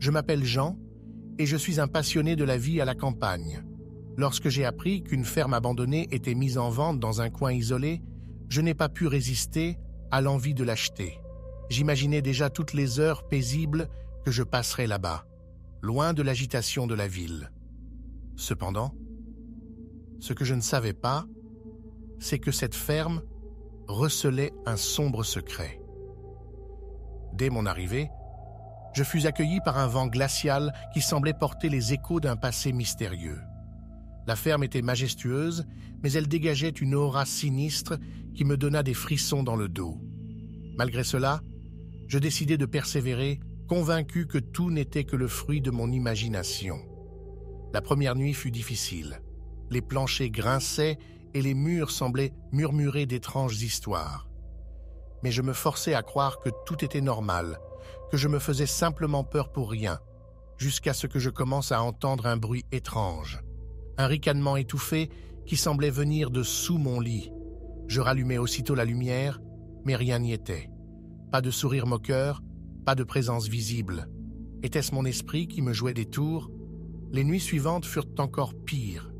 Je m'appelle Jean et je suis un passionné de la vie à la campagne. Lorsque j'ai appris qu'une ferme abandonnée était mise en vente dans un coin isolé, je n'ai pas pu résister à l'envie de l'acheter. J'imaginais déjà toutes les heures paisibles que je passerais là-bas, loin de l'agitation de la ville. Cependant, ce que je ne savais pas, c'est que cette ferme recelait un sombre secret. Dès mon arrivée, je fus accueilli par un vent glacial qui semblait porter les échos d'un passé mystérieux. La ferme était majestueuse, mais elle dégageait une aura sinistre qui me donna des frissons dans le dos. Malgré cela, je décidai de persévérer, convaincu que tout n'était que le fruit de mon imagination. La première nuit fut difficile. Les planchers grinçaient et les murs semblaient murmurer d'étranges histoires. Mais je me forçais à croire que tout était normal, que je me faisais simplement peur pour rien, jusqu'à ce que je commence à entendre un bruit étrange. Un ricanement étouffé qui semblait venir de sous mon lit. Je rallumai aussitôt la lumière, mais rien n'y était. Pas de sourire moqueur, pas de présence visible. Était-ce mon esprit qui me jouait des tours? Les nuits suivantes furent encore pires.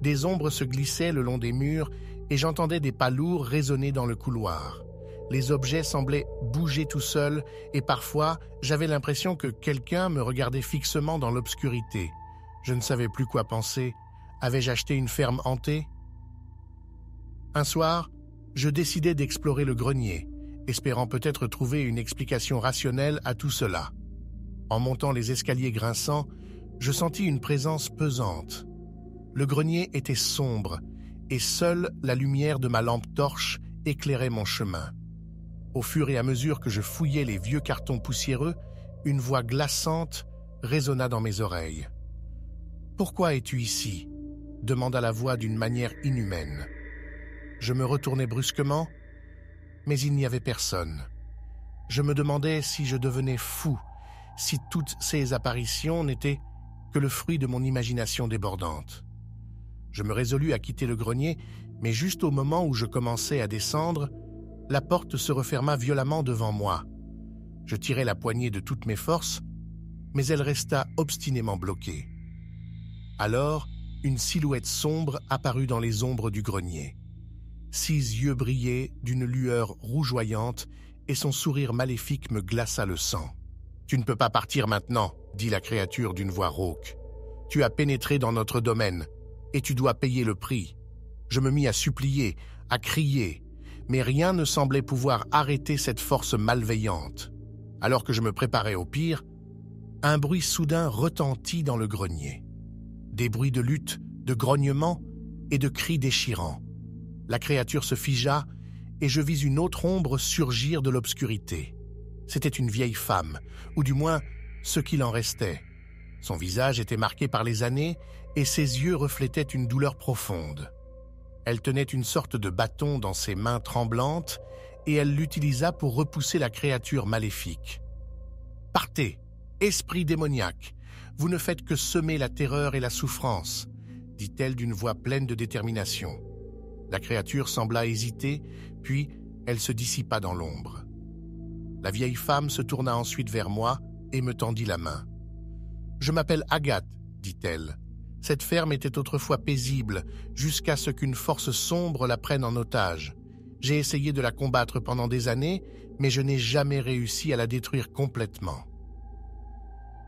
Des ombres se glissaient le long des murs et j'entendais des pas lourds résonner dans le couloir. Les objets semblaient bouger tout seuls et parfois j'avais l'impression que quelqu'un me regardait fixement dans l'obscurité. Je ne savais plus quoi penser. Avais-je acheté une ferme hantée? Un soir, je décidai d'explorer le grenier, espérant peut-être trouver une explication rationnelle à tout cela. En montant les escaliers grinçants, je sentis une présence pesante. Le grenier était sombre et seule la lumière de ma lampe torche éclairait mon chemin. Au fur et à mesure que je fouillais les vieux cartons poussiéreux, une voix glaçante résonna dans mes oreilles. « Pourquoi es-tu ici ?» demanda la voix d'une manière inhumaine. Je me retournai brusquement, mais il n'y avait personne. Je me demandais si je devenais fou, si toutes ces apparitions n'étaient que le fruit de mon imagination débordante. Je me résolus à quitter le grenier, mais juste au moment où je commençais à descendre, la porte se referma violemment devant moi. Je tirai la poignée de toutes mes forces, mais elle resta obstinément bloquée. Alors, une silhouette sombre apparut dans les ombres du grenier. 6 yeux brillaient d'une lueur rougeoyante et son sourire maléfique me glaça le sang. « Tu ne peux pas partir maintenant, » dit la créature d'une voix rauque. « Tu as pénétré dans notre domaine et tu dois payer le prix. » Je me mis à supplier, à crier, mais rien ne semblait pouvoir arrêter cette force malveillante. Alors que je me préparais au pire, un bruit soudain retentit dans le grenier. Des bruits de lutte, de grognements et de cris déchirants. La créature se figea et je vis une autre ombre surgir de l'obscurité. C'était une vieille femme, ou du moins ce qu'il en restait. Son visage était marqué par les années et ses yeux reflétaient une douleur profonde. Elle tenait une sorte de bâton dans ses mains tremblantes et elle l'utilisa pour repousser la créature maléfique. « Partez, esprit démoniaque, vous ne faites que semer la terreur et la souffrance, » dit-elle d'une voix pleine de détermination. La créature sembla hésiter, puis elle se dissipa dans l'ombre. La vieille femme se tourna ensuite vers moi et me tendit la main. « Je m'appelle Agathe, » dit-elle. « Cette ferme était autrefois paisible, jusqu'à ce qu'une force sombre la prenne en otage. J'ai essayé de la combattre pendant des années, mais je n'ai jamais réussi à la détruire complètement. »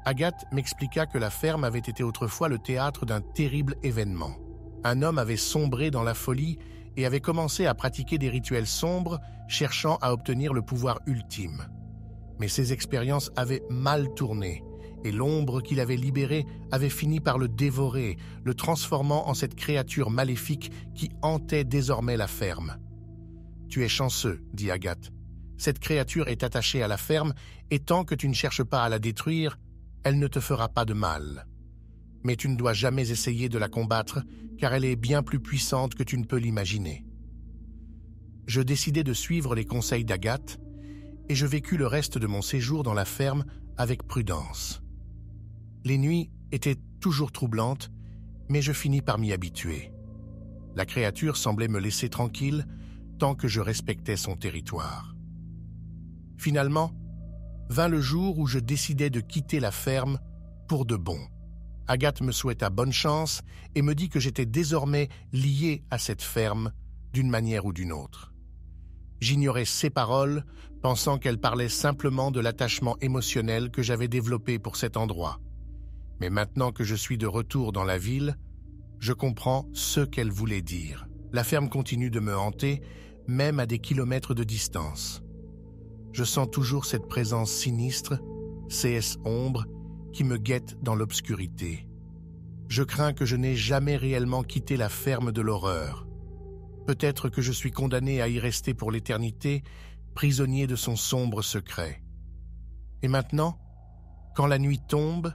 Agathe m'expliqua que la ferme avait été autrefois le théâtre d'un terrible événement. Un homme avait sombré dans la folie et avait commencé à pratiquer des rituels sombres, cherchant à obtenir le pouvoir ultime. Mais ces expériences avaient mal tourné, et l'ombre qu'il avait libérée avait fini par le dévorer, le transformant en cette créature maléfique qui hantait désormais la ferme. « Tu es chanceux, » dit Agathe. « Cette créature est attachée à la ferme, et tant que tu ne cherches pas à la détruire, elle ne te fera pas de mal. Mais tu ne dois jamais essayer de la combattre, car elle est bien plus puissante que tu ne peux l'imaginer. » Je décidai de suivre les conseils d'Agathe, et je vécus le reste de mon séjour dans la ferme avec prudence. Les nuits étaient toujours troublantes, mais je finis par m'y habituer. La créature semblait me laisser tranquille tant que je respectais son territoire. Finalement, vint le jour où je décidai de quitter la ferme pour de bon. Agathe me souhaita bonne chance et me dit que j'étais désormais lié à cette ferme d'une manière ou d'une autre. J'ignorais ses paroles, pensant qu'elle parlait simplement de l'attachement émotionnel que j'avais développé pour cet endroit. Mais maintenant que je suis de retour dans la ville, je comprends ce qu'elle voulait dire. La ferme continue de me hanter, même à des kilomètres de distance. Je sens toujours cette présence sinistre, CS ombre, qui me guette dans l'obscurité. Je crains que je n'ai jamais réellement quitté la ferme de l'horreur. Peut-être que je suis condamné à y rester pour l'éternité, prisonnier de son sombre secret. Et maintenant, quand la nuit tombe,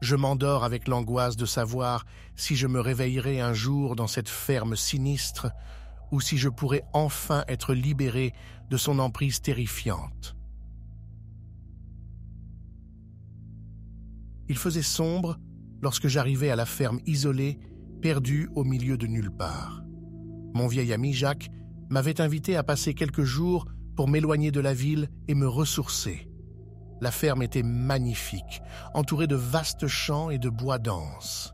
je m'endors avec l'angoisse de savoir si je me réveillerai un jour dans cette ferme sinistre ou si je pourrai enfin être libéré de son emprise terrifiante. Il faisait sombre lorsque j'arrivai à la ferme isolée, perdue au milieu de nulle part. Mon vieil ami Jacques m'avait invité à passer quelques jours pour m'éloigner de la ville et me ressourcer. La ferme était magnifique, entourée de vastes champs et de bois denses.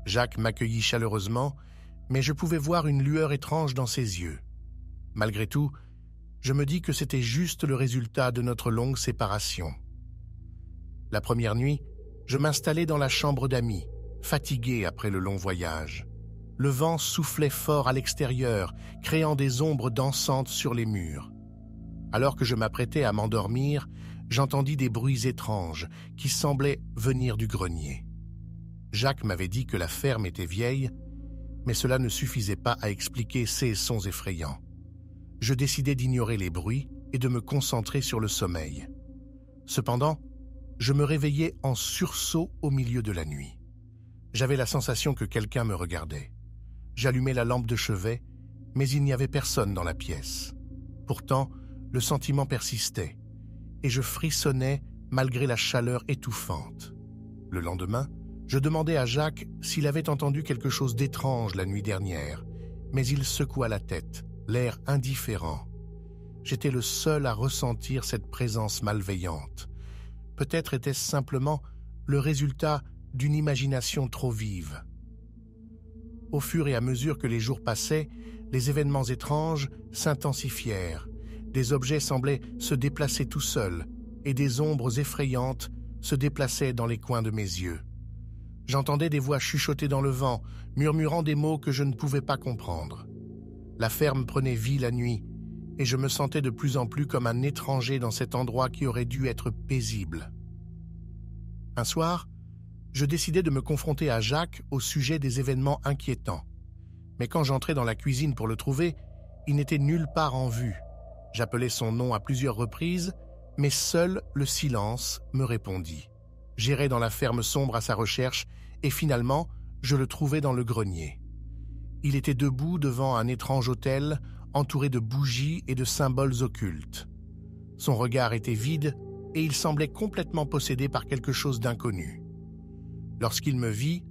Jacques m'accueillit chaleureusement, mais je pouvais voir une lueur étrange dans ses yeux. Malgré tout, je me dis que c'était juste le résultat de notre longue séparation. La première nuit, je m'installai dans la chambre d'amis, fatigué après le long voyage. Le vent soufflait fort à l'extérieur, créant des ombres dansantes sur les murs. Alors que je m'apprêtais à m'endormir, j'entendis des bruits étranges qui semblaient venir du grenier. Jacques m'avait dit que la ferme était vieille, mais cela ne suffisait pas à expliquer ces sons effrayants. Je décidai d'ignorer les bruits et de me concentrer sur le sommeil. Cependant, je me réveillai en sursaut au milieu de la nuit. J'avais la sensation que quelqu'un me regardait. J'allumai la lampe de chevet, mais il n'y avait personne dans la pièce. Pourtant, le sentiment persistait, et je frissonnais malgré la chaleur étouffante. Le lendemain, je demandai à Jacques s'il avait entendu quelque chose d'étrange la nuit dernière, mais il secoua la tête, l'air indifférent. J'étais le seul à ressentir cette présence malveillante. Peut-être était-ce simplement le résultat d'une imagination trop vive. Au fur et à mesure que les jours passaient, les événements étranges s'intensifièrent. Des objets semblaient se déplacer tout seuls, et des ombres effrayantes se déplaçaient dans les coins de mes yeux. J'entendais des voix chuchoter dans le vent, murmurant des mots que je ne pouvais pas comprendre. La ferme prenait vie la nuit, et je me sentais de plus en plus comme un étranger dans cet endroit qui aurait dû être paisible. Un soir, je décidai de me confronter à Jacques au sujet des événements inquiétants. Mais quand j'entrai dans la cuisine pour le trouver, il n'était nulle part en vue. J'appelai son nom à plusieurs reprises, mais seul le silence me répondit. J'irai dans la ferme sombre à sa recherche et finalement, je le trouvai dans le grenier. Il était debout devant un étrange autel, entouré de bougies et de symboles occultes. Son regard était vide et il semblait complètement possédé par quelque chose d'inconnu. Lorsqu'il me vit,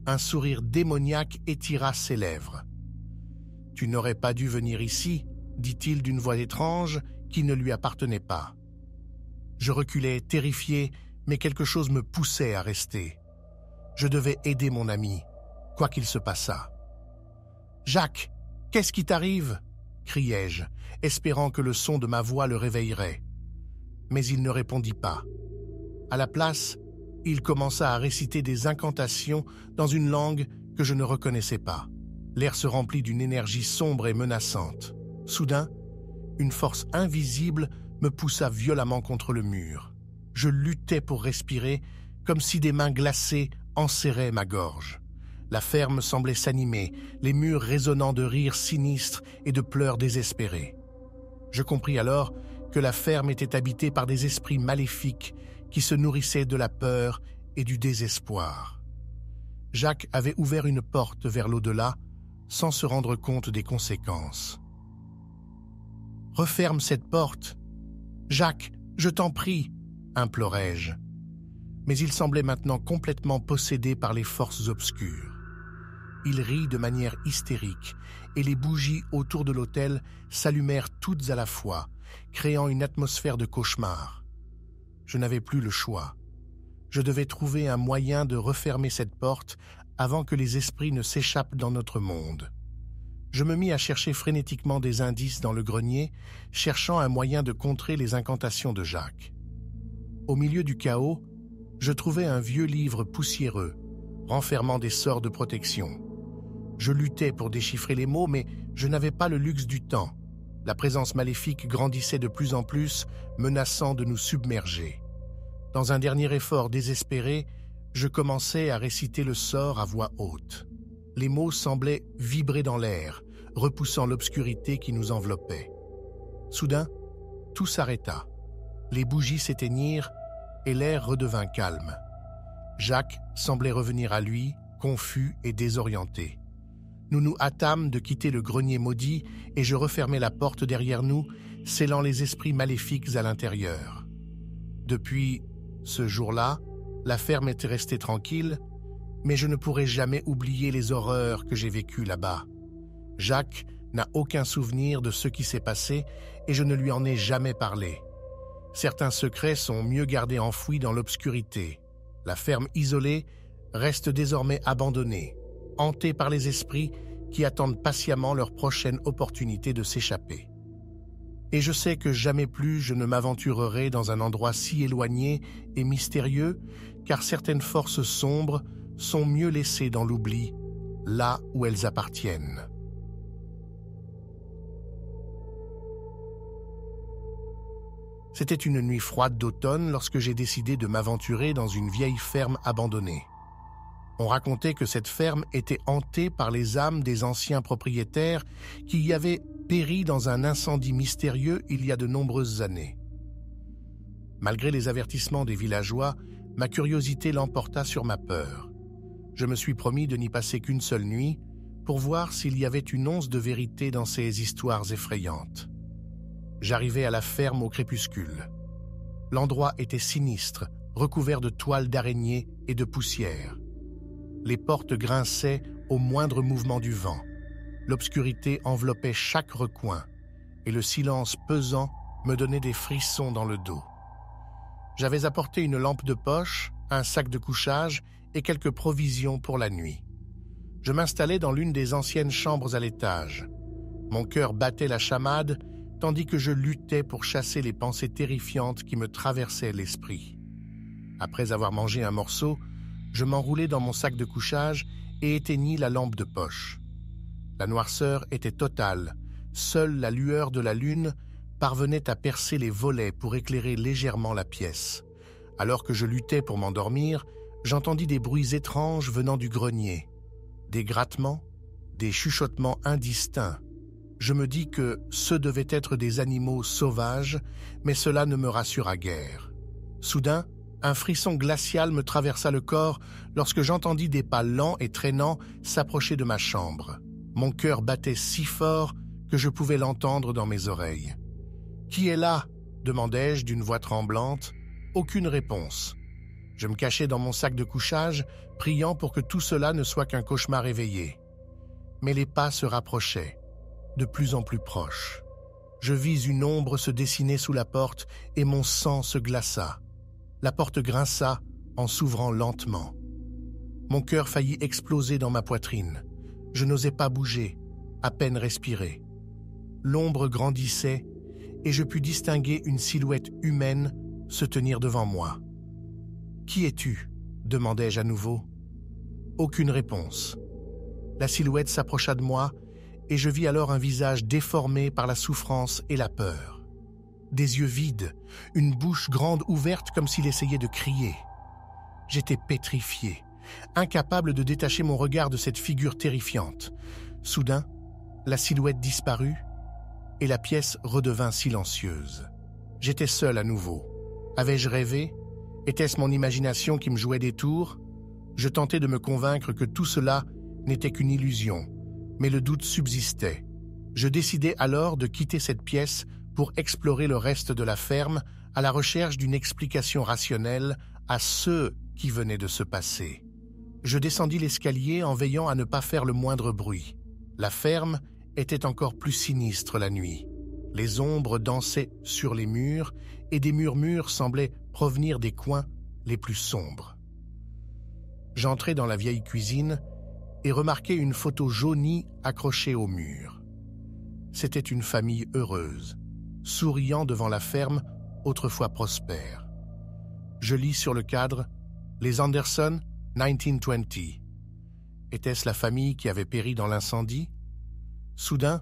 un sourire démoniaque étira ses lèvres. « Tu n'aurais pas dû venir ici », dit-il d'une voix étrange qui ne lui appartenait pas. Je reculai, terrifié, mais quelque chose me poussait à rester. Je devais aider mon ami, quoi qu'il se passât. « Jacques, qu'est-ce qui t'arrive » criai-je, espérant que le son de ma voix le réveillerait. Mais il ne répondit pas. À la place, il commença à réciter des incantations dans une langue que je ne reconnaissais pas. L'air se remplit d'une énergie sombre et menaçante. Soudain, une force invisible me poussa violemment contre le mur. Je luttais pour respirer, comme si des mains glacées enserraient ma gorge. La ferme semblait s'animer, les murs résonnant de rires sinistres et de pleurs désespérés. Je compris alors que la ferme était habitée par des esprits maléfiques qui se nourrissaient de la peur et du désespoir. Jacques avait ouvert une porte vers l'au-delà sans se rendre compte des conséquences. « Referme cette porte. Jacques, je t'en prie, » implorai-je. Mais il semblait maintenant complètement possédé par les forces obscures. Il rit de manière hystérique et les bougies autour de l'autel s'allumèrent toutes à la fois, créant une atmosphère de cauchemar. Je n'avais plus le choix. Je devais trouver un moyen de refermer cette porte avant que les esprits ne s'échappent dans notre monde. Je me mis à chercher frénétiquement des indices dans le grenier, cherchant un moyen de contrer les incantations de Jacques. Au milieu du chaos, je trouvai un vieux livre poussiéreux, renfermant des sorts de protection. Je luttais pour déchiffrer les mots, mais je n'avais pas le luxe du temps. La présence maléfique grandissait de plus en plus, menaçant de nous submerger. Dans un dernier effort désespéré, je commençai à réciter le sort à voix haute. Les mots semblaient vibrer dans l'air, repoussant l'obscurité qui nous enveloppait. Soudain, tout s'arrêta. Les bougies s'éteignirent et l'air redevint calme. Jacques semblait revenir à lui, confus et désorienté. Nous nous hâtâmes de quitter le grenier maudit et je refermai la porte derrière nous, scellant les esprits maléfiques à l'intérieur. Depuis ce jour-là, la ferme était restée tranquille, mais je ne pourrai jamais oublier les horreurs que j'ai vécues là-bas. Jacques n'a aucun souvenir de ce qui s'est passé et je ne lui en ai jamais parlé. Certains secrets sont mieux gardés enfouis dans l'obscurité. La ferme isolée reste désormais abandonnée, hantée par les esprits qui attendent patiemment leur prochaine opportunité de s'échapper. Et je sais que jamais plus je ne m'aventurerai dans un endroit si éloigné et mystérieux, car certaines forces sombres sont mieux laissées dans l'oubli, là où elles appartiennent. C'était une nuit froide d'automne lorsque j'ai décidé de m'aventurer dans une vieille ferme abandonnée. On racontait que cette ferme était hantée par les âmes des anciens propriétaires qui y avaient péri dans un incendie mystérieux il y a de nombreuses années. Malgré les avertissements des villageois, ma curiosité l'emporta sur ma peur. Je me suis promis de n'y passer qu'une seule nuit pour voir s'il y avait une once de vérité dans ces histoires effrayantes. J'arrivai à la ferme au crépuscule. L'endroit était sinistre, recouvert de toiles d'araignées et de poussière. Les portes grinçaient au moindre mouvement du vent. L'obscurité enveloppait chaque recoin et le silence pesant me donnait des frissons dans le dos. J'avais apporté une lampe de poche, un sac de couchage et quelques provisions pour la nuit. Je m'installai dans l'une des anciennes chambres à l'étage. Mon cœur battait la chamade tandis que je luttais pour chasser les pensées terrifiantes qui me traversaient l'esprit. Après avoir mangé un morceau, je m'enroulai dans mon sac de couchage et éteignis la lampe de poche. La noirceur était totale, seule la lueur de la lune parvenait à percer les volets pour éclairer légèrement la pièce. Alors que je luttais pour m'endormir, j'entendis des bruits étranges venant du grenier. Des grattements, des chuchotements indistincts. Je me dis que ce devaient être des animaux sauvages, mais cela ne me rassura guère. Soudain, un frisson glacial me traversa le corps lorsque j'entendis des pas lents et traînants s'approcher de ma chambre. Mon cœur battait si fort que je pouvais l'entendre dans mes oreilles. « Qui est là ?» demandai-je d'une voix tremblante. Aucune réponse. Je me cachai dans mon sac de couchage, priant pour que tout cela ne soit qu'un cauchemar éveillé. Mais les pas se rapprochaient, de plus en plus proches. Je vis une ombre se dessiner sous la porte et mon sang se glaça. La porte grinça en s'ouvrant lentement. Mon cœur faillit exploser dans ma poitrine. Je n'osais pas bouger, à peine respirer. L'ombre grandissait et je pus distinguer une silhouette humaine se tenir devant moi. « Qui es-tu » demandai-je à nouveau. Aucune réponse. La silhouette s'approcha de moi et je vis alors un visage déformé par la souffrance et la peur. Des yeux vides, une bouche grande ouverte comme s'il essayait de crier. J'étais pétrifié, incapable de détacher mon regard de cette figure terrifiante. Soudain, la silhouette disparut et la pièce redevint silencieuse. J'étais seul à nouveau. Avais-je rêvé? Était-ce mon imagination qui me jouait des tours? Je tentais de me convaincre que tout cela n'était qu'une illusion, mais le doute subsistait. Je décidai alors de quitter cette pièce pour explorer le reste de la ferme à la recherche d'une explication rationnelle à ce qui venait de se passer. Je descendis l'escalier en veillant à ne pas faire le moindre bruit. La ferme était encore plus sinistre la nuit. Les ombres dansaient sur les murs et des murmures semblaient provenir des coins les plus sombres. J'entrai dans la vieille cuisine et remarquai une photo jaunie accrochée au mur. C'était une famille heureuse, souriant devant la ferme autrefois prospère. Je lis sur le cadre « Les Anderson, 1920 ». Était-ce la famille qui avait péri dans l'incendie? Soudain,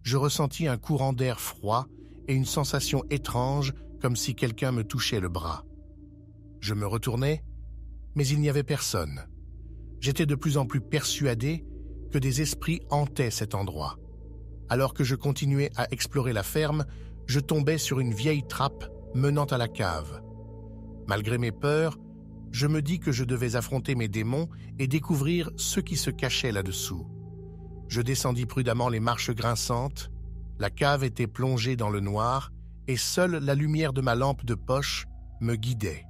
je ressentis un courant d'air froid et une sensation étrange comme si quelqu'un me touchait le bras. Je me retournai, mais il n'y avait personne. J'étais de plus en plus persuadé que des esprits hantaient cet endroit. Alors que je continuais à explorer la ferme, je tombais sur une vieille trappe menant à la cave. Malgré mes peurs, je me dis que je devais affronter mes démons et découvrir ce qui se cachait là-dessous. Je descendis prudemment les marches grinçantes. La cave était plongée dans le noir et seule la lumière de ma lampe de poche me guidait.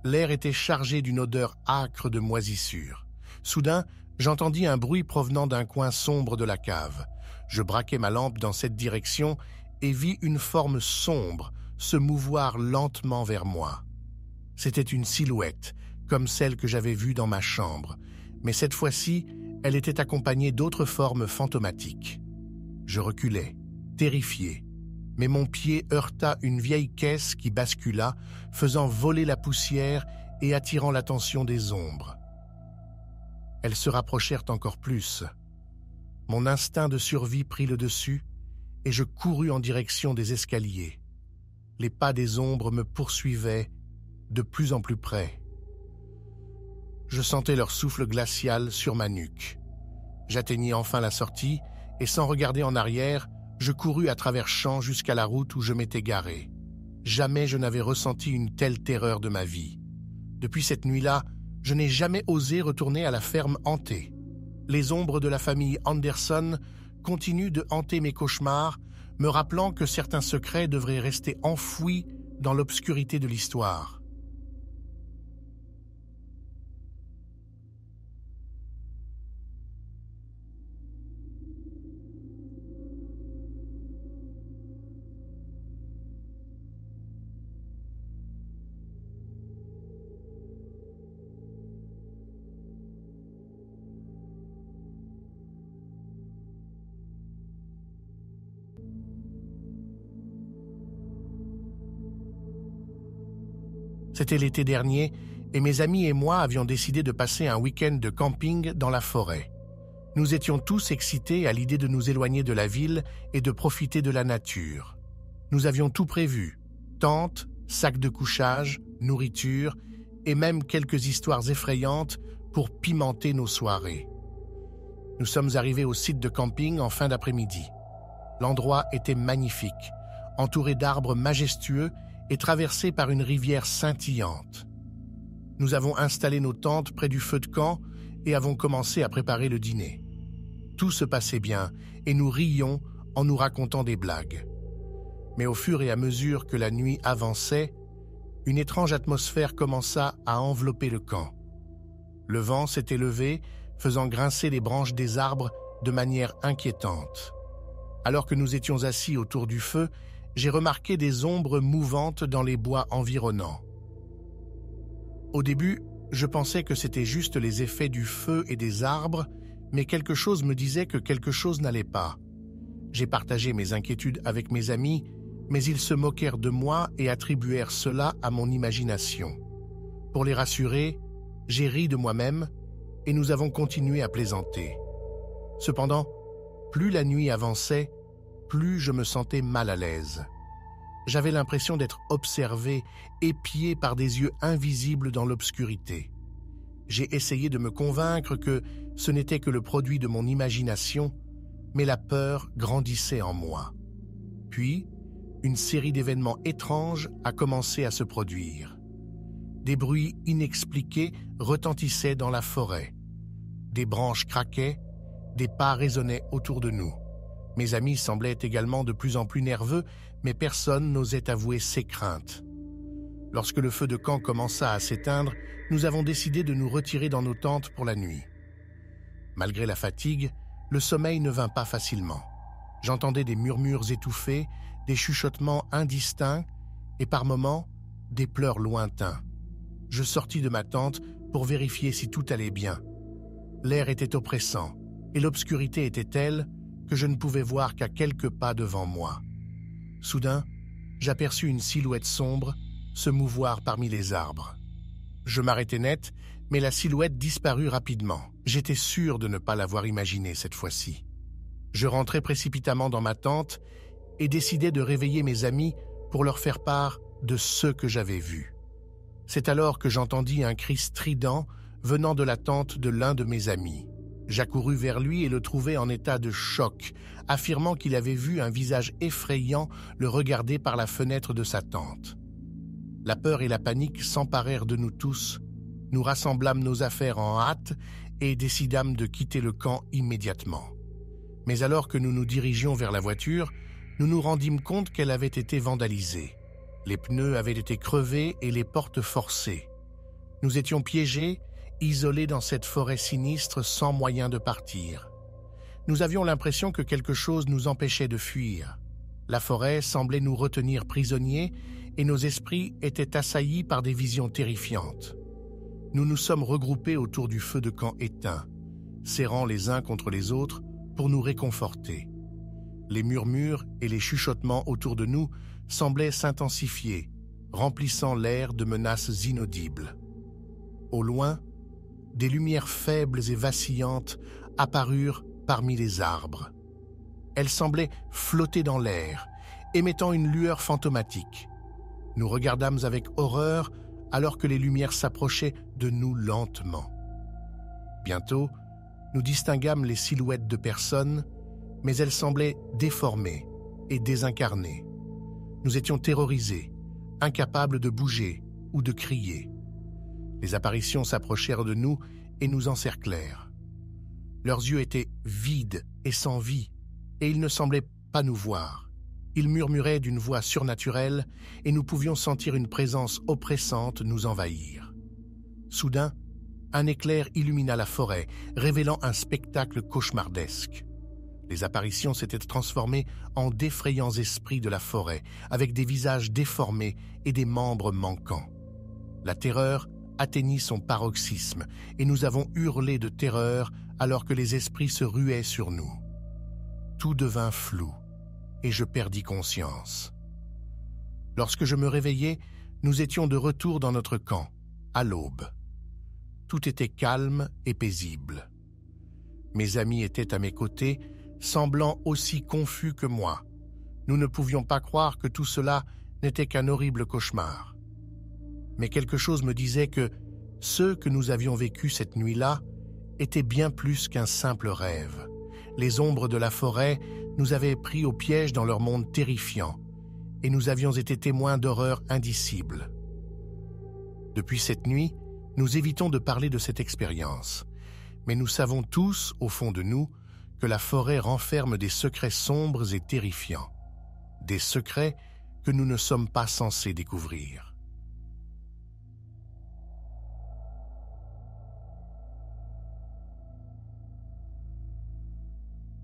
L'air était chargé d'une odeur âcre de moisissure. Soudain, j'entendis un bruit provenant d'un coin sombre de la cave. Je braquai ma lampe dans cette direction et vis une forme sombre se mouvoir lentement vers moi. C'était une silhouette, comme celle que j'avais vue dans ma chambre, mais cette fois-ci, elle était accompagnée d'autres formes fantomatiques. Je reculai, terrifié, mais mon pied heurta une vieille caisse qui bascula, faisant voler la poussière et attirant l'attention des ombres. Elles se rapprochèrent encore plus. Mon instinct de survie prit le dessus et je courus en direction des escaliers. Les pas des ombres me poursuivaient de plus en plus près. Je sentais leur souffle glacial sur ma nuque. J'atteignis enfin la sortie et sans regarder en arrière, je courus à travers champs jusqu'à la route où je m'étais garé. Jamais je n'avais ressenti une telle terreur de ma vie. Depuis cette nuit-là, je n'ai jamais osé retourner à la ferme hantée. Les ombres de la famille Anderson continuent de hanter mes cauchemars, me rappelant que certains secrets devraient rester enfouis dans l'obscurité de l'histoire. C'était l'été dernier et mes amis et moi avions décidé de passer un week-end de camping dans la forêt. Nous étions tous excités à l'idée de nous éloigner de la ville et de profiter de la nature. Nous avions tout prévu, tentes, sacs de couchage, nourriture et même quelques histoires effrayantes pour pimenter nos soirées. Nous sommes arrivés au site de camping en fin d'après-midi. L'endroit était magnifique, entouré d'arbres majestueux et traversé par une rivière scintillante. Nous avons installé nos tentes près du feu de camp et avons commencé à préparer le dîner. Tout se passait bien et nous rions en nous racontant des blagues. Mais au fur et à mesure que la nuit avançait, une étrange atmosphère commença à envelopper le camp. Le vent s'était levé, faisant grincer les branches des arbres de manière inquiétante. Alors que nous étions assis autour du feu, j'ai remarqué des ombres mouvantes dans les bois environnants. Au début, je pensais que c'était juste les effets du feu et des arbres, mais quelque chose me disait que quelque chose n'allait pas. J'ai partagé mes inquiétudes avec mes amis, mais ils se moquèrent de moi et attribuèrent cela à mon imagination. Pour les rassurer, j'ai ri de moi-même et nous avons continué à plaisanter. Cependant, plus la nuit avançait, plus je me sentais mal à l'aise. J'avais l'impression d'être observé, épié par des yeux invisibles dans l'obscurité. J'ai essayé de me convaincre que ce n'était que le produit de mon imagination, mais la peur grandissait en moi. Puis, une série d'événements étranges a commencé à se produire. Des bruits inexpliqués retentissaient dans la forêt. Des branches craquaient, des pas résonnaient autour de nous. Mes amis semblaient également de plus en plus nerveux, mais personne n'osait avouer ses craintes. Lorsque le feu de camp commença à s'éteindre, nous avons décidé de nous retirer dans nos tentes pour la nuit. Malgré la fatigue, le sommeil ne vint pas facilement. J'entendais des murmures étouffés, des chuchotements indistincts, et par moments, des pleurs lointains. Je sortis de ma tente pour vérifier si tout allait bien. L'air était oppressant et l'obscurité était telle que je ne pouvais voir qu'à quelques pas devant moi. Soudain, j'aperçus une silhouette sombre se mouvoir parmi les arbres. Je m'arrêtai net, mais la silhouette disparut rapidement. J'étais sûr de ne pas l'avoir imaginée cette fois-ci. Je rentrai précipitamment dans ma tente et décidai de réveiller mes amis pour leur faire part de ce que j'avais vu. C'est alors que j'entendis un cri strident venant de la tente de l'un de mes amis. J'accourus vers lui et le trouvai en état de choc, affirmant qu'il avait vu un visage effrayant le regarder par la fenêtre de sa tente. La peur et la panique s'emparèrent de nous tous. Nous rassemblâmes nos affaires en hâte et décidâmes de quitter le camp immédiatement. Mais alors que nous nous dirigions vers la voiture, nous nous rendîmes compte qu'elle avait été vandalisée. Les pneus avaient été crevés et les portes forcées. Nous étions piégés, isolés dans cette forêt sinistre sans moyen de partir. Nous avions l'impression que quelque chose nous empêchait de fuir. La forêt semblait nous retenir prisonniers et nos esprits étaient assaillis par des visions terrifiantes. Nous nous sommes regroupés autour du feu de camp éteint, serrant les uns contre les autres pour nous réconforter. Les murmures et les chuchotements autour de nous semblaient s'intensifier, remplissant l'air de menaces inaudibles. Au loin, des lumières faibles et vacillantes apparurent parmi les arbres. Elles semblaient flotter dans l'air, émettant une lueur fantomatique. Nous regardâmes avec horreur alors que les lumières s'approchaient de nous lentement. Bientôt, nous distinguâmes les silhouettes de personnes, mais elles semblaient déformées et désincarnées. Nous étions terrorisés, incapables de bouger ou de crier. Les apparitions s'approchèrent de nous et nous encerclèrent. Leurs yeux étaient vides et sans vie, et ils ne semblaient pas nous voir. Ils murmuraient d'une voix surnaturelle et nous pouvions sentir une présence oppressante nous envahir. Soudain, un éclair illumina la forêt, révélant un spectacle cauchemardesque. Les apparitions s'étaient transformées en d'effrayants esprits de la forêt, avec des visages déformés et des membres manquants. La terreur atteignit son paroxysme, et nous avons hurlé de terreur alors que les esprits se ruaient sur nous. Tout devint flou, et je perdis conscience. Lorsque je me réveillai, nous étions de retour dans notre camp, à l'aube. Tout était calme et paisible. Mes amis étaient à mes côtés, semblant aussi confus que moi. Nous ne pouvions pas croire que tout cela n'était qu'un horrible cauchemar. Mais quelque chose me disait que ceux que nous avions vécus cette nuit-là étaient bien plus qu'un simple rêve. Les ombres de la forêt nous avaient pris au piège dans leur monde terrifiant, et nous avions été témoins d'horreurs indicibles. Depuis cette nuit, nous évitons de parler de cette expérience, mais nous savons tous, au fond de nous, que la forêt renferme des secrets sombres et terrifiants, des secrets que nous ne sommes pas censés découvrir.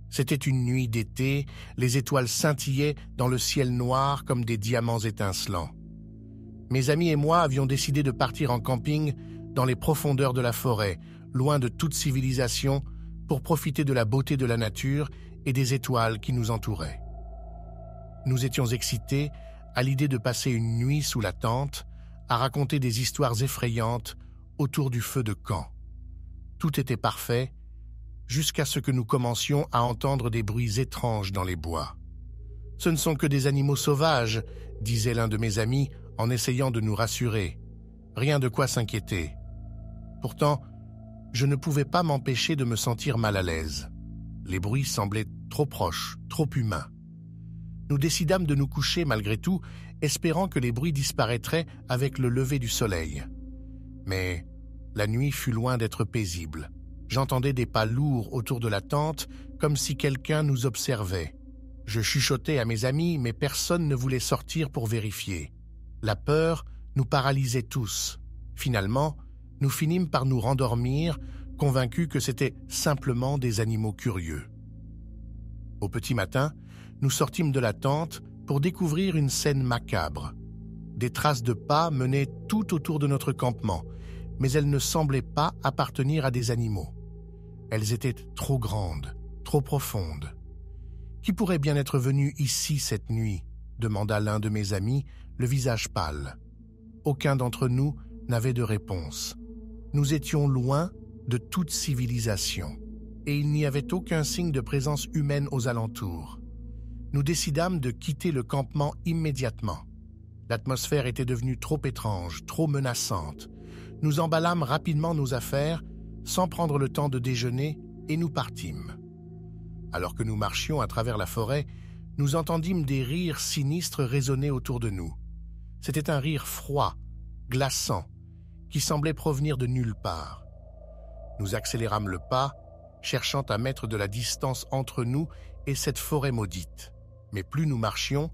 C'était une nuit d'été, les étoiles scintillaient dans le ciel noir comme des diamants étincelants. Mes amis et moi avions décidé de partir en camping dans les profondeurs de la forêt, loin de toute civilisation, pour profiter de la beauté de la nature et des étoiles qui nous entouraient. Nous étions excités à l'idée de passer une nuit sous la tente, à raconter des histoires effrayantes autour du feu de camp. Tout était parfait, jusqu'à ce que nous commencions à entendre des bruits étranges dans les bois. « Ce ne sont que des animaux sauvages », disait l'un de mes amis en essayant de nous rassurer. « Rien de quoi s'inquiéter. » Pourtant, je ne pouvais pas m'empêcher de me sentir mal à l'aise. Les bruits semblaient trop proches, trop humains. Nous décidâmes de nous coucher malgré tout, espérant que les bruits disparaîtraient avec le lever du soleil. Mais la nuit fut loin d'être paisible. J'entendais des pas lourds autour de la tente, comme si quelqu'un nous observait. Je chuchotais à mes amis, mais personne ne voulait sortir pour vérifier. La peur nous paralysait tous. Finalement, nous finîmes par nous rendormir, convaincus que c'était simplement des animaux curieux. Au petit matin, nous sortîmes de la tente pour découvrir une scène macabre. Des traces de pas menaient tout autour de notre campement, mais elles ne semblaient pas appartenir à des animaux. Elles étaient trop grandes, trop profondes. « Qui pourrait bien être venu ici cette nuit ?» demanda l'un de mes amis, le visage pâle. Aucun d'entre nous n'avait de réponse. Nous étions loin de toute civilisation, et il n'y avait aucun signe de présence humaine aux alentours. Nous décidâmes de quitter le campement immédiatement. L'atmosphère était devenue trop étrange, trop menaçante. Nous emballâmes rapidement nos affaires, sans prendre le temps de déjeuner, et nous partîmes. Alors que nous marchions à travers la forêt, nous entendîmes des rires sinistres résonner autour de nous. C'était un rire froid, glaçant, qui semblait provenir de nulle part. Nous accélérâmes le pas, cherchant à mettre de la distance entre nous et cette forêt maudite. Mais plus nous marchions,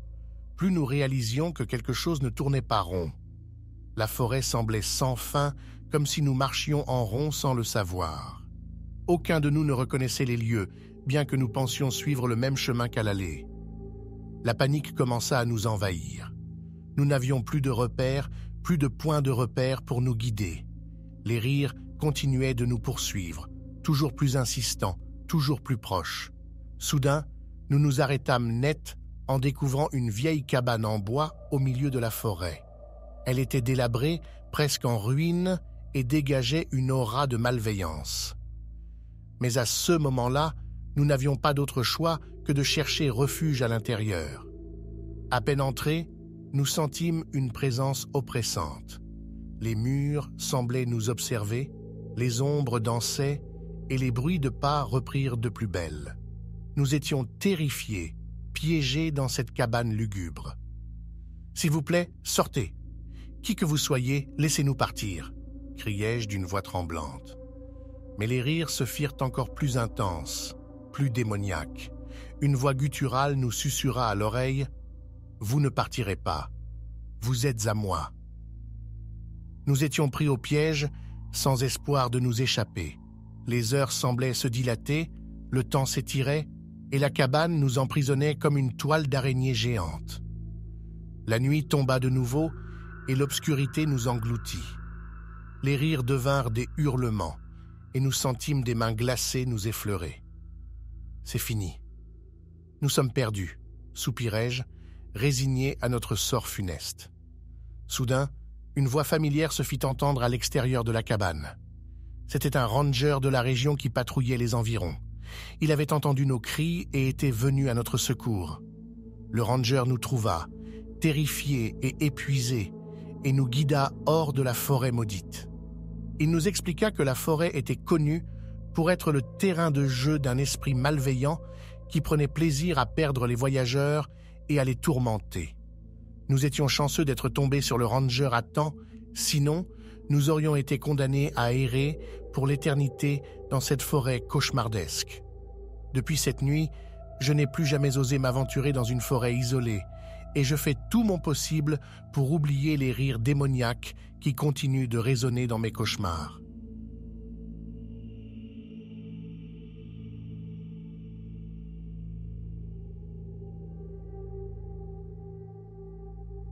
plus nous réalisions que quelque chose ne tournait pas rond. La forêt semblait sans fin, comme si nous marchions en rond sans le savoir. Aucun de nous ne reconnaissait les lieux, bien que nous pensions suivre le même chemin qu'à l'aller. La panique commença à nous envahir. Nous n'avions plus de repères, plus de points de repère pour nous guider. Les rires continuaient de nous poursuivre, toujours plus insistants, toujours plus proches. Soudain, nous nous arrêtâmes net en découvrant une vieille cabane en bois au milieu de la forêt. Elle était délabrée, presque en ruine, et dégageait une aura de malveillance. Mais à ce moment-là, nous n'avions pas d'autre choix que de chercher refuge à l'intérieur. À peine entrés, nous sentîmes une présence oppressante. Les murs semblaient nous observer, les ombres dansaient et les bruits de pas reprirent de plus belle. Nous étions terrifiés, piégés dans cette cabane lugubre. « S'il vous plaît, sortez. Qui que vous soyez, laissez-nous partir !» criai-je d'une voix tremblante. Mais les rires se firent encore plus intenses, plus démoniaques. Une voix gutturale nous susurra à l'oreille « Vous ne partirez pas. Vous êtes à moi. » Nous étions pris au piège, sans espoir de nous échapper. Les heures semblaient se dilater, le temps s'étirait, et la cabane nous emprisonnait comme une toile d'araignée géante. La nuit tomba de nouveau, et l'obscurité nous engloutit. Les rires devinrent des hurlements, et nous sentîmes des mains glacées nous effleurer. « C'est fini. Nous sommes perdus, » soupirai-je, résigné à notre sort funeste. Soudain, une voix familière se fit entendre à l'extérieur de la cabane. C'était un ranger de la région qui patrouillait les environs. Il avait entendu nos cris et était venu à notre secours. Le ranger nous trouva, terrifiés et épuisés, et nous guida hors de la forêt maudite. Il nous expliqua que la forêt était connue pour être le terrain de jeu d'un esprit malveillant qui prenait plaisir à perdre les voyageurs et à les tourmenter. Nous étions chanceux d'être tombés sur le ranger à temps, sinon nous aurions été condamnés à errer pour l'éternité dans cette forêt cauchemardesque. Depuis cette nuit, je n'ai plus jamais osé m'aventurer dans une forêt isolée, et je fais tout mon possible pour oublier les rires démoniaques qui continuent de résonner dans mes cauchemars.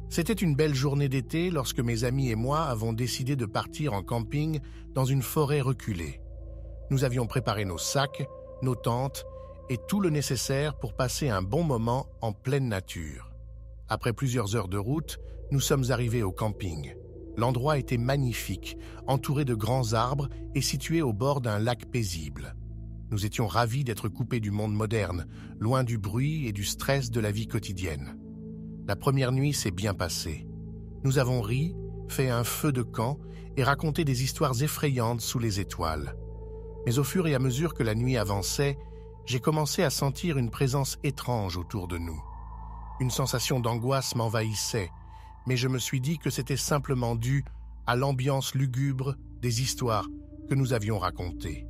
C'était une belle journée d'été lorsque mes amis et moi avons décidé de partir en camping dans une forêt reculée. Nous avions préparé nos sacs, nos tentes et tout le nécessaire pour passer un bon moment en pleine nature. Après plusieurs heures de route, nous sommes arrivés au camping. L'endroit était magnifique, entouré de grands arbres et situé au bord d'un lac paisible. Nous étions ravis d'être coupés du monde moderne, loin du bruit et du stress de la vie quotidienne. La première nuit s'est bien passée. Nous avons ri, fait un feu de camp et raconté des histoires effrayantes sous les étoiles. Mais au fur et à mesure que la nuit avançait, j'ai commencé à sentir une présence étrange autour de nous. Une sensation d'angoisse m'envahissait, mais je me suis dit que c'était simplement dû à l'ambiance lugubre des histoires que nous avions racontées.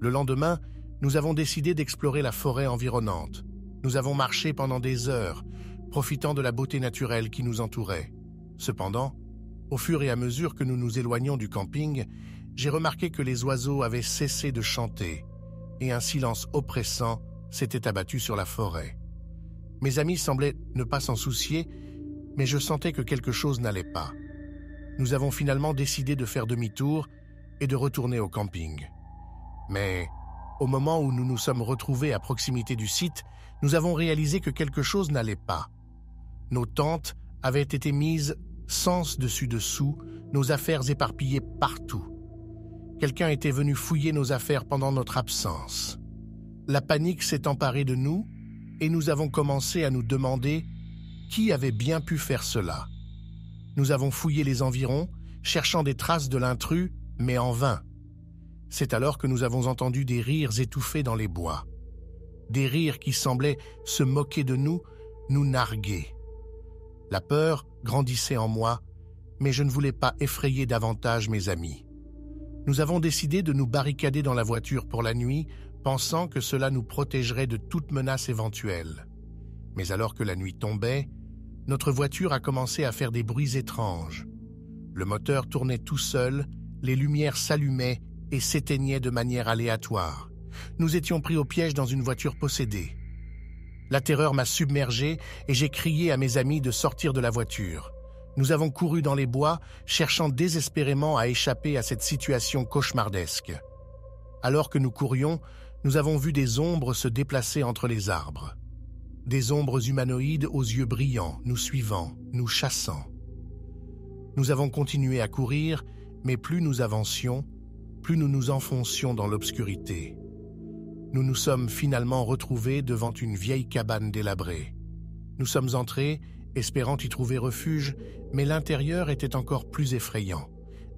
Le lendemain, nous avons décidé d'explorer la forêt environnante. Nous avons marché pendant des heures, profitant de la beauté naturelle qui nous entourait. Cependant, au fur et à mesure que nous nous éloignions du camping, j'ai remarqué que les oiseaux avaient cessé de chanter et un silence oppressant s'était abattu sur la forêt. Mes amis semblaient ne pas s'en soucier, mais je sentais que quelque chose n'allait pas. Nous avons finalement décidé de faire demi-tour et de retourner au camping. Mais au moment où nous nous sommes retrouvés à proximité du site, nous avons réalisé que quelque chose n'allait pas. Nos tentes avaient été mises sens dessus dessous, nos affaires éparpillées partout. Quelqu'un était venu fouiller nos affaires pendant notre absence. La panique s'est emparée de nous et nous avons commencé à nous demander qui avait bien pu faire cela. Nous avons fouillé les environs, cherchant des traces de l'intrus, mais en vain. C'est alors que nous avons entendu des rires étouffés dans les bois. Des rires qui semblaient se moquer de nous, nous narguer. La peur grandissait en moi, mais je ne voulais pas effrayer davantage mes amis. Nous avons décidé de nous barricader dans la voiture pour la nuit, pensant que cela nous protégerait de toute menace éventuelle. Mais alors que la nuit tombait, notre voiture a commencé à faire des bruits étranges. Le moteur tournait tout seul, les lumières s'allumaient et s'éteignaient de manière aléatoire. Nous étions pris au piège dans une voiture possédée. La terreur m'a submergé et j'ai crié à mes amis de sortir de la voiture. Nous avons couru dans les bois, cherchant désespérément à échapper à cette situation cauchemardesque. Alors que nous courions, nous avons vu des ombres se déplacer entre les arbres. Des ombres humanoïdes aux yeux brillants, nous suivant, nous chassant. Nous avons continué à courir, mais plus nous avancions, plus nous nous enfoncions dans l'obscurité. Nous nous sommes finalement retrouvés devant une vieille cabane délabrée. Nous sommes entrés, espérant y trouver refuge, mais l'intérieur était encore plus effrayant.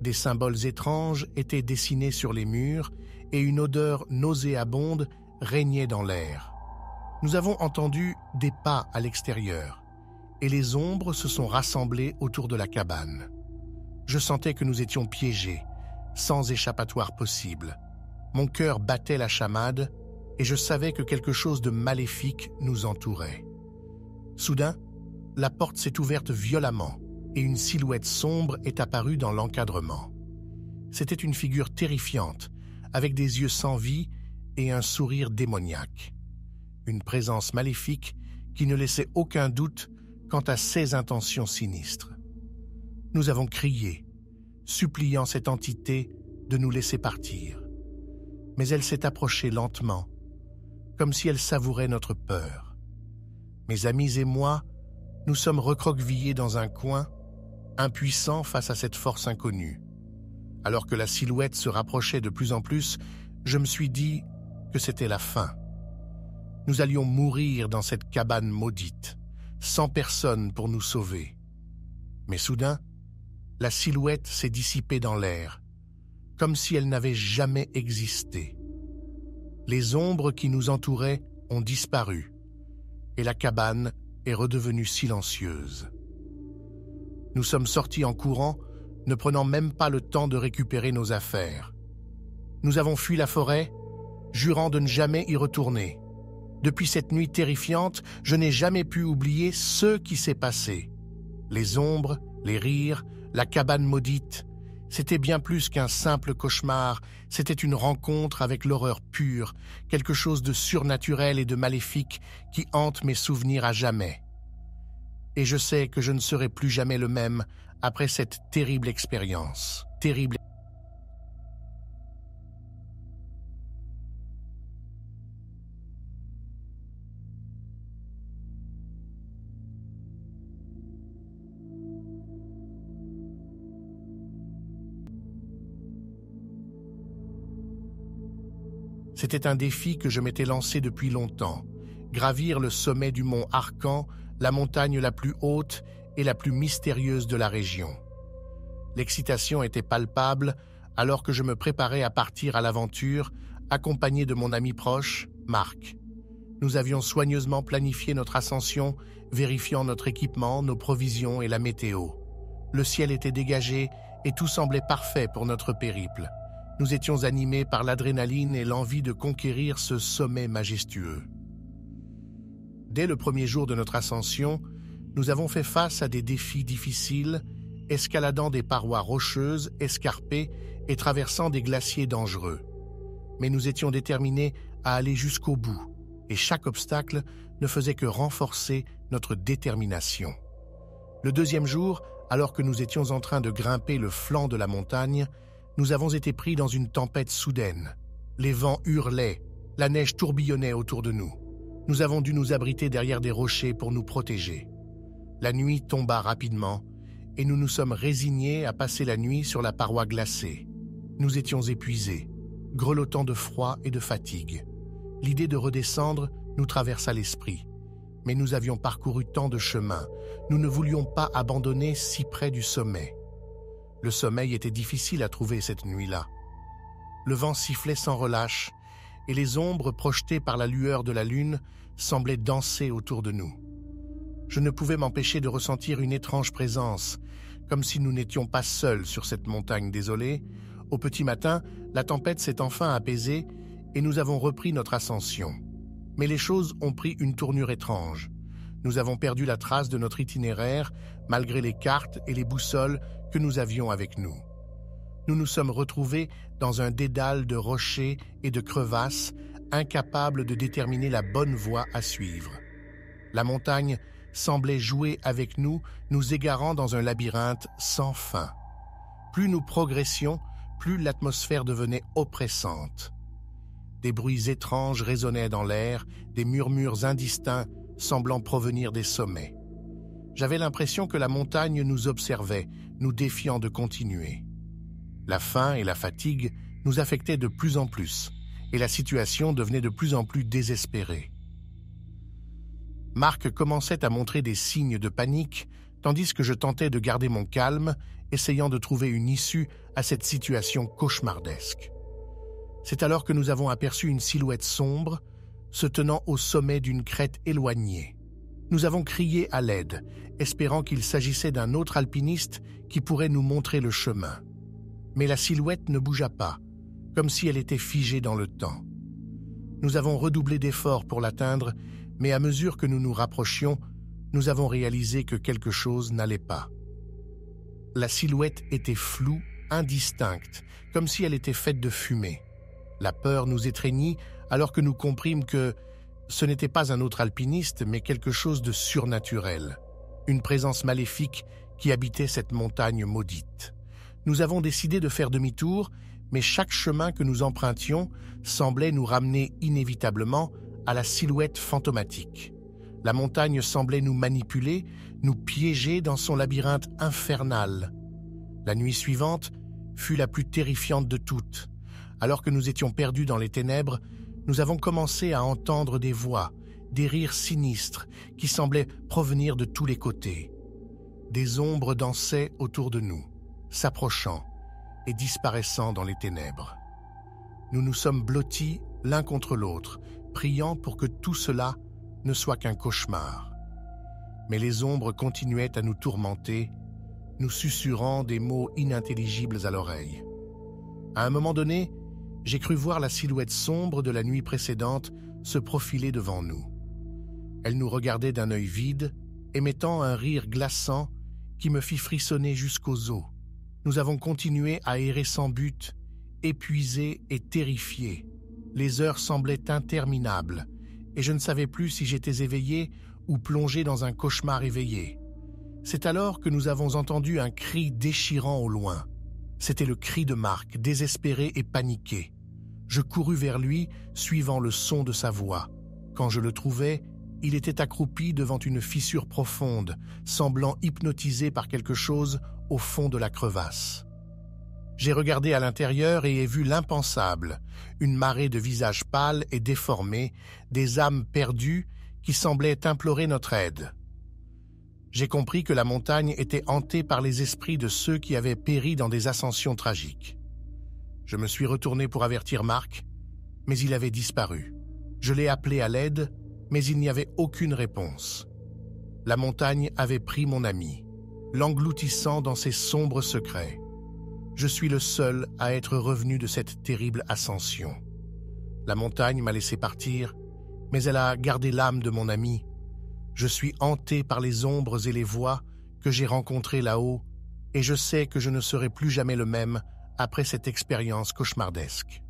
Des symboles étranges étaient dessinés sur les murs et une odeur nauséabonde régnait dans l'air. Nous avons entendu des pas à l'extérieur et les ombres se sont rassemblées autour de la cabane. Je sentais que nous étions piégés, sans échappatoire possible. Mon cœur battait la chamade et je savais que quelque chose de maléfique nous entourait. Soudain, la porte s'est ouverte violemment et une silhouette sombre est apparue dans l'encadrement. C'était une figure terrifiante, avec des yeux sans vie et un sourire démoniaque. Une présence maléfique qui ne laissait aucun doute quant à ses intentions sinistres. Nous avons crié, suppliant cette entité de nous laisser partir. Mais elle s'est approchée lentement, comme si elle savourait notre peur. Mes amis et moi, nous sommes recroquevillés dans un coin, impuissants face à cette force inconnue. Alors que la silhouette se rapprochait de plus en plus, je me suis dit que c'était la fin. Nous allions mourir dans cette cabane maudite, sans personne pour nous sauver. Mais soudain, la silhouette s'est dissipée dans l'air, comme si elle n'avait jamais existé. Les ombres qui nous entouraient ont disparu, et la cabane est redevenue silencieuse. Nous sommes sortis en courant, ne prenant même pas le temps de récupérer nos affaires. Nous avons fui la forêt, jurant de ne jamais y retourner. Depuis cette nuit terrifiante, je n'ai jamais pu oublier ce qui s'est passé. Les ombres, les rires, la cabane maudite, c'était bien plus qu'un simple cauchemar, c'était une rencontre avec l'horreur pure, quelque chose de surnaturel et de maléfique qui hante mes souvenirs à jamais. Et je sais que je ne serai plus jamais le même après cette terrible expérience. C'était un défi que je m'étais lancé depuis longtemps, gravir le sommet du mont Arcan, la montagne la plus haute et la plus mystérieuse de la région. L'excitation était palpable alors que je me préparais à partir à l'aventure, accompagné de mon ami proche, Marc. Nous avions soigneusement planifié notre ascension, vérifiant notre équipement, nos provisions et la météo. Le ciel était dégagé et tout semblait parfait pour notre périple. Nous étions animés par l'adrénaline et l'envie de conquérir ce sommet majestueux. Dès le premier jour de notre ascension, nous avons fait face à des défis difficiles, escaladant des parois rocheuses, escarpées et traversant des glaciers dangereux. Mais nous étions déterminés à aller jusqu'au bout, et chaque obstacle ne faisait que renforcer notre détermination. Le deuxième jour, alors que nous étions en train de grimper le flanc de la montagne, nous avons été pris dans une tempête soudaine. Les vents hurlaient, la neige tourbillonnait autour de nous. Nous avons dû nous abriter derrière des rochers pour nous protéger. La nuit tomba rapidement et nous nous sommes résignés à passer la nuit sur la paroi glacée. Nous étions épuisés, grelottant de froid et de fatigue. L'idée de redescendre nous traversa l'esprit. Mais nous avions parcouru tant de chemins, nous ne voulions pas abandonner si près du sommet. Le sommeil était difficile à trouver cette nuit-là. Le vent sifflait sans relâche et les ombres projetées par la lueur de la lune semblaient danser autour de nous. Je ne pouvais m'empêcher de ressentir une étrange présence, comme si nous n'étions pas seuls sur cette montagne désolée. Au petit matin, la tempête s'est enfin apaisée et nous avons repris notre ascension. Mais les choses ont pris une tournure étrange. Nous avons perdu la trace de notre itinéraire, malgré les cartes et les boussoles que nous avions avec nous. Nous nous sommes retrouvés dans un dédale de rochers et de crevasses, incapables de déterminer la bonne voie à suivre. La montagne semblait jouer avec nous, nous égarant dans un labyrinthe sans fin. Plus nous progressions, plus l'atmosphère devenait oppressante. Des bruits étranges résonnaient dans l'air, des murmures indistincts semblant provenir des sommets. J'avais l'impression que la montagne nous observait, nous défiant de continuer. La faim et la fatigue nous affectaient de plus en plus, et la situation devenait de plus en plus désespérée. Marc commençait à montrer des signes de panique, tandis que je tentais de garder mon calme, essayant de trouver une issue à cette situation cauchemardesque. C'est alors que nous avons aperçu une silhouette sombre, se tenant au sommet d'une crête éloignée. Nous avons crié à l'aide, espérant qu'il s'agissait d'un autre alpiniste qui pourrait nous montrer le chemin. Mais la silhouette ne bougea pas, comme si elle était figée dans le temps. Nous avons redoublé d'efforts pour l'atteindre, mais à mesure que nous nous rapprochions, nous avons réalisé que quelque chose n'allait pas. La silhouette était floue, indistincte, comme si elle était faite de fumée. La peur nous étreignit alors que nous comprîmes que ce n'était pas un autre alpiniste, mais quelque chose de surnaturel, une présence maléfique qui habitait cette montagne maudite. Nous avons décidé de faire demi-tour, mais chaque chemin que nous empruntions semblait nous ramener inévitablement à la silhouette fantomatique. La montagne semblait nous manipuler, nous piéger dans son labyrinthe infernal. La nuit suivante fut la plus terrifiante de toutes. Alors que nous étions perdus dans les ténèbres, nous avons commencé à entendre des voix, des rires sinistres qui semblaient provenir de tous les côtés. Des ombres dansaient autour de nous, s'approchant et disparaissant dans les ténèbres. Nous nous sommes blottis l'un contre l'autre, priant pour que tout cela ne soit qu'un cauchemar. Mais les ombres continuaient à nous tourmenter, nous susurrant des mots inintelligibles à l'oreille. À un moment donné, j'ai cru voir la silhouette sombre de la nuit précédente se profiler devant nous. Elle nous regardait d'un œil vide, émettant un rire glaçant qui me fit frissonner jusqu'aux os. Nous avons continué à errer sans but, épuisés et terrifiés. Les heures semblaient interminables, et je ne savais plus si j'étais éveillé ou plongé dans un cauchemar éveillé. C'est alors que nous avons entendu un cri déchirant au loin. C'était le cri de Marc, désespéré et paniqué. Je courus vers lui, suivant le son de sa voix. Quand je le trouvai, il était accroupi devant une fissure profonde, semblant hypnotisé par quelque chose au fond de la crevasse. J'ai regardé à l'intérieur et ai vu l'impensable, une marée de visages pâles et déformés, des âmes perdues qui semblaient implorer notre aide. J'ai compris que la montagne était hantée par les esprits de ceux qui avaient péri dans des ascensions tragiques. Je me suis retourné pour avertir Marc, mais il avait disparu. Je l'ai appelé à l'aide, mais il n'y avait aucune réponse. La montagne avait pris mon ami, l'engloutissant dans ses sombres secrets. Je suis le seul à être revenu de cette terrible ascension. La montagne m'a laissé partir, mais elle a gardé l'âme de mon ami. Je suis hanté par les ombres et les voix que j'ai rencontrées là-haut, et je sais que je ne serai plus jamais le même après cette expérience cauchemardesque.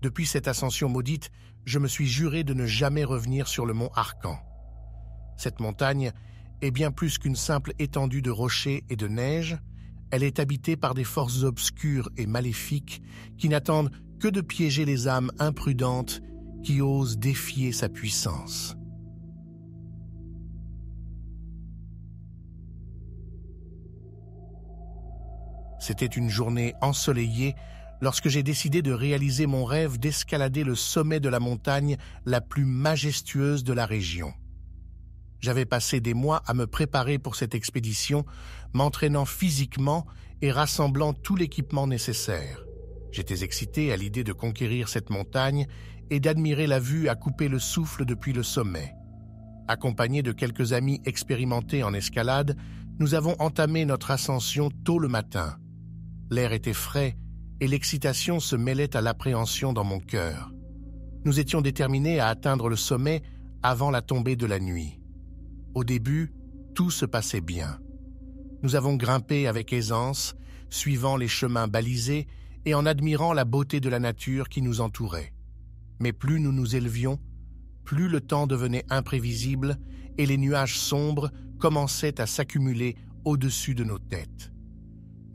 Depuis cette ascension maudite, je me suis juré de ne jamais revenir sur le mont Arcan. Cette montagne et bien plus qu'une simple étendue de rochers et de neige, elle est habitée par des forces obscures et maléfiques qui n'attendent que de piéger les âmes imprudentes qui osent défier sa puissance. C'était une journée ensoleillée lorsque j'ai décidé de réaliser mon rêve d'escalader le sommet de la montagne la plus majestueuse de la région. J'avais passé des mois à me préparer pour cette expédition, m'entraînant physiquement et rassemblant tout l'équipement nécessaire. J'étais excité à l'idée de conquérir cette montagne et d'admirer la vue à couper le souffle depuis le sommet. Accompagnés de quelques amis expérimentés en escalade, nous avons entamé notre ascension tôt le matin. L'air était frais et l'excitation se mêlait à l'appréhension dans mon cœur. Nous étions déterminés à atteindre le sommet avant la tombée de la nuit. Au début, tout se passait bien. Nous avons grimpé avec aisance, suivant les chemins balisés et en admirant la beauté de la nature qui nous entourait. Mais plus nous nous élevions, plus le temps devenait imprévisible et les nuages sombres commençaient à s'accumuler au-dessus de nos têtes.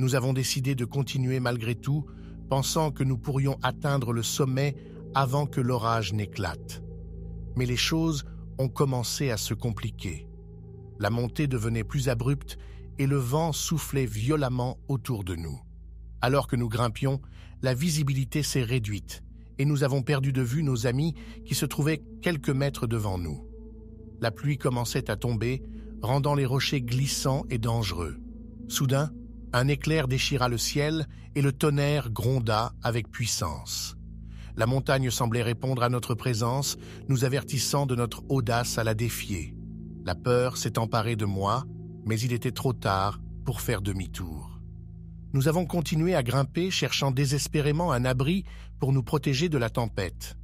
Nous avons décidé de continuer malgré tout, pensant que nous pourrions atteindre le sommet avant que l'orage n'éclate. Mais les choses ont commencé à se compliquer. La montée devenait plus abrupte et le vent soufflait violemment autour de nous. Alors que nous grimpions, la visibilité s'est réduite et nous avons perdu de vue nos amis qui se trouvaient quelques mètres devant nous. La pluie commençait à tomber, rendant les rochers glissants et dangereux. Soudain, un éclair déchira le ciel et le tonnerre gronda avec puissance. La montagne semblait répondre à notre présence, nous avertissant de notre audace à la défier. La peur s'est emparée de moi, mais il était trop tard pour faire demi-tour. Nous avons continué à grimper, cherchant désespérément un abri pour nous protéger de la tempête.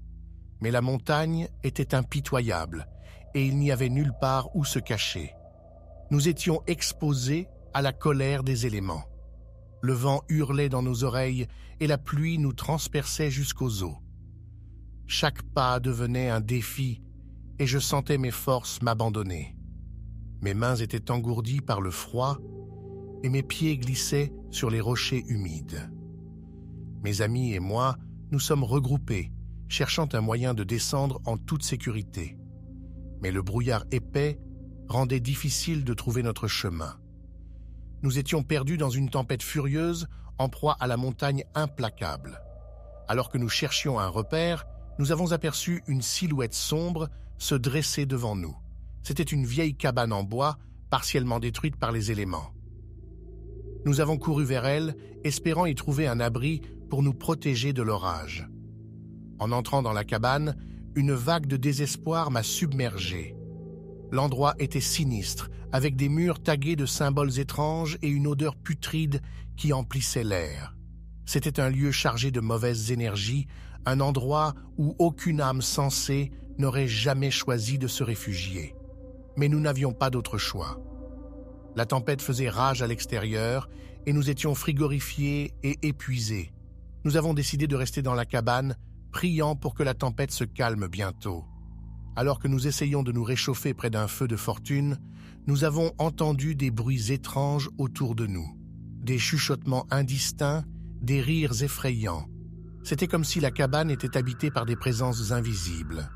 Mais la montagne était impitoyable et il n'y avait nulle part où se cacher. Nous étions exposés à la colère des éléments. Le vent hurlait dans nos oreilles et la pluie nous transperçait jusqu'aux os. Chaque pas devenait un défi et je sentais mes forces m'abandonner. Mes mains étaient engourdies par le froid et mes pieds glissaient sur les rochers humides. Mes amis et moi nous sommes regroupés, cherchant un moyen de descendre en toute sécurité. Mais le brouillard épais rendait difficile de trouver notre chemin. Nous étions perdus dans une tempête furieuse, en proie à la montagne implacable. Alors que nous cherchions un repère, nous avons aperçu une silhouette sombre se dresser devant nous. C'était une vieille cabane en bois, partiellement détruite par les éléments. Nous avons couru vers elle, espérant y trouver un abri pour nous protéger de l'orage. En entrant dans la cabane, une vague de désespoir m'a submergé. L'endroit était sinistre, avec des murs tagués de symboles étranges et une odeur putride qui emplissait l'air. C'était un lieu chargé de mauvaises énergies, un endroit où aucune âme sensée n'aurait jamais choisi de se réfugier. Mais nous n'avions pas d'autre choix. La tempête faisait rage à l'extérieur et nous étions frigorifiés et épuisés. Nous avons décidé de rester dans la cabane, priant pour que la tempête se calme bientôt. Alors que nous essayions de nous réchauffer près d'un feu de fortune, nous avons entendu des bruits étranges autour de nous. Des chuchotements indistincts, des rires effrayants. C'était comme si la cabane était habitée par des présences invisibles.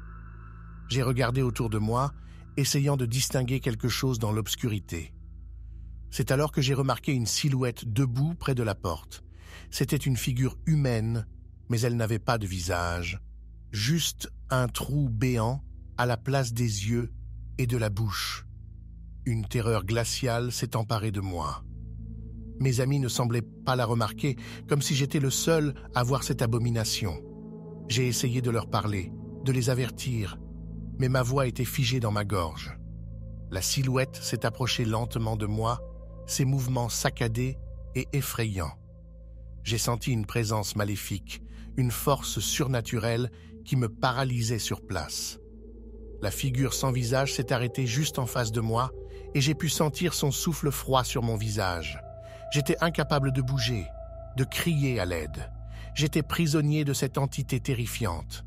J'ai regardé autour de moi, essayant de distinguer quelque chose dans l'obscurité. C'est alors que j'ai remarqué une silhouette debout près de la porte. C'était une figure humaine, mais elle n'avait pas de visage. Juste un trou béant à la place des yeux et de la bouche. Une terreur glaciale s'est emparée de moi. Mes amis ne semblaient pas la remarquer, comme si j'étais le seul à voir cette abomination. J'ai essayé de leur parler, de les avertir, mais ma voix était figée dans ma gorge. La silhouette s'est approchée lentement de moi, ses mouvements saccadés et effrayants. J'ai senti une présence maléfique, une force surnaturelle qui me paralysait sur place. La figure sans visage s'est arrêtée juste en face de moi et j'ai pu sentir son souffle froid sur mon visage. J'étais incapable de bouger, de crier à l'aide. J'étais prisonnier de cette entité terrifiante.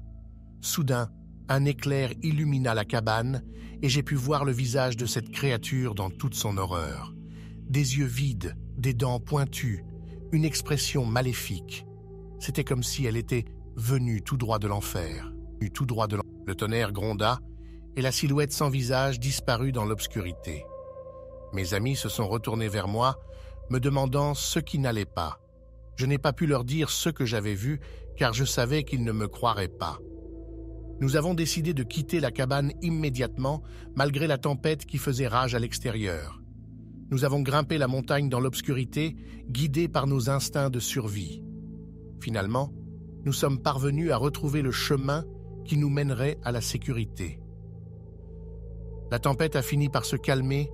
Soudain, un éclair illumina la cabane et j'ai pu voir le visage de cette créature dans toute son horreur. Des yeux vides, des dents pointues, une expression maléfique. C'était comme si elle était venue tout droit de l'enfer. Le tonnerre gronda, et la silhouette sans visage disparut dans l'obscurité. Mes amis se sont retournés vers moi, me demandant ce qui n'allait pas. Je n'ai pas pu leur dire ce que j'avais vu, car je savais qu'ils ne me croiraient pas. Nous avons décidé de quitter la cabane immédiatement, malgré la tempête qui faisait rage à l'extérieur. Nous avons grimpé la montagne dans l'obscurité, guidés par nos instincts de survie. Finalement, nous sommes parvenus à retrouver le chemin qui nous mènerait à la sécurité. La tempête a fini par se calmer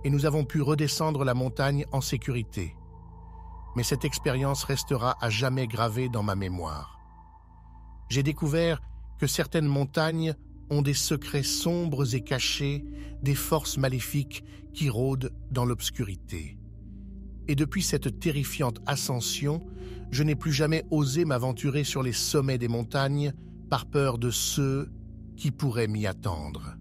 et nous avons pu redescendre la montagne en sécurité. Mais cette expérience restera à jamais gravée dans ma mémoire. J'ai découvert que certaines montagnes ont des secrets sombres et cachés, des forces maléfiques qui rôdent dans l'obscurité. Et depuis cette terrifiante ascension, je n'ai plus jamais osé m'aventurer sur les sommets des montagnes par peur de ceux qui pourraient m'y attendre.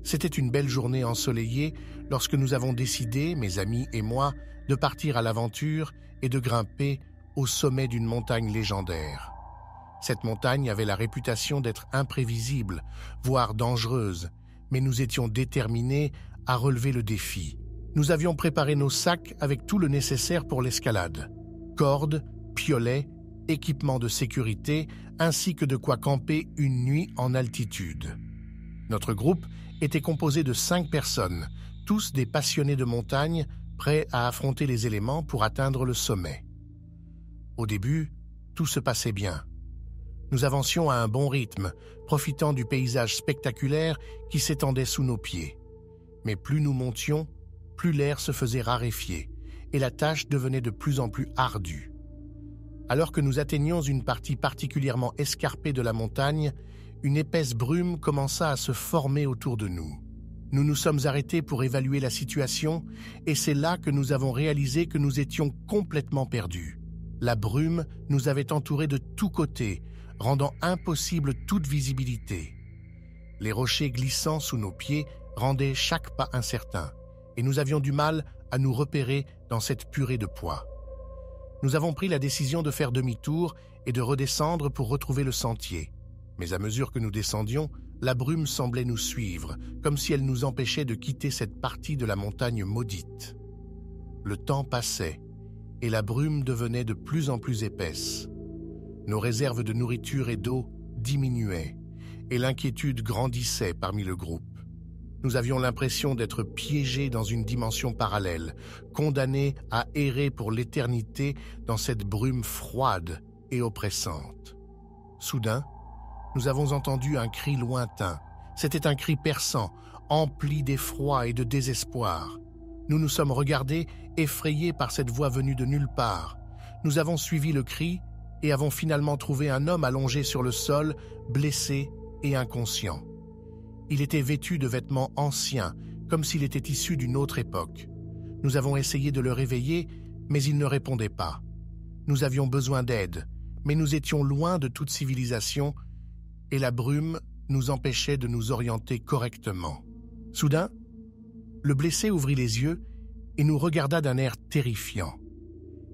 C'était une belle journée ensoleillée lorsque nous avons décidé, mes amis et moi, de partir à l'aventure et de grimper au sommet d'une montagne légendaire. Cette montagne avait la réputation d'être imprévisible, voire dangereuse, mais nous étions déterminés à relever le défi. Nous avions préparé nos sacs avec tout le nécessaire pour l'escalade. Cordes, piolets, équipements de sécurité, ainsi que de quoi camper une nuit en altitude. Notre groupe était composé de 5 personnes, tous des passionnés de montagne, prêts à affronter les éléments pour atteindre le sommet. Au début, tout se passait bien. Nous avancions à un bon rythme, profitant du paysage spectaculaire qui s'étendait sous nos pieds. Mais plus nous montions, plus l'air se faisait raréfier, et la tâche devenait de plus en plus ardue. Alors que nous atteignions une partie particulièrement escarpée de la montagne, une épaisse brume commença à se former autour de nous. Nous nous sommes arrêtés pour évaluer la situation, et c'est là que nous avons réalisé que nous étions complètement perdus. La brume nous avait entourés de tous côtés, rendant impossible toute visibilité. Les rochers glissant sous nos pieds rendaient chaque pas incertain, et nous avions du mal à nous repérer dans cette purée de poids. Nous avons pris la décision de faire demi-tour et de redescendre pour retrouver le sentier. Mais à mesure que nous descendions, la brume semblait nous suivre, comme si elle nous empêchait de quitter cette partie de la montagne maudite. Le temps passait, et la brume devenait de plus en plus épaisse. Nos réserves de nourriture et d'eau diminuaient, et l'inquiétude grandissait parmi le groupe. Nous avions l'impression d'être piégés dans une dimension parallèle, condamnés à errer pour l'éternité dans cette brume froide et oppressante. Soudain, nous avons entendu un cri lointain. C'était un cri perçant, empli d'effroi et de désespoir. Nous nous sommes regardés, effrayés par cette voix venue de nulle part. Nous avons suivi le cri et avons finalement trouvé un homme allongé sur le sol, blessé et inconscient. Il était vêtu de vêtements anciens, comme s'il était issu d'une autre époque. Nous avons essayé de le réveiller, mais il ne répondait pas. Nous avions besoin d'aide, mais nous étions loin de toute civilisation et la brume nous empêchait de nous orienter correctement. Soudain, le blessé ouvrit les yeux et nous regarda d'un air terrifiant.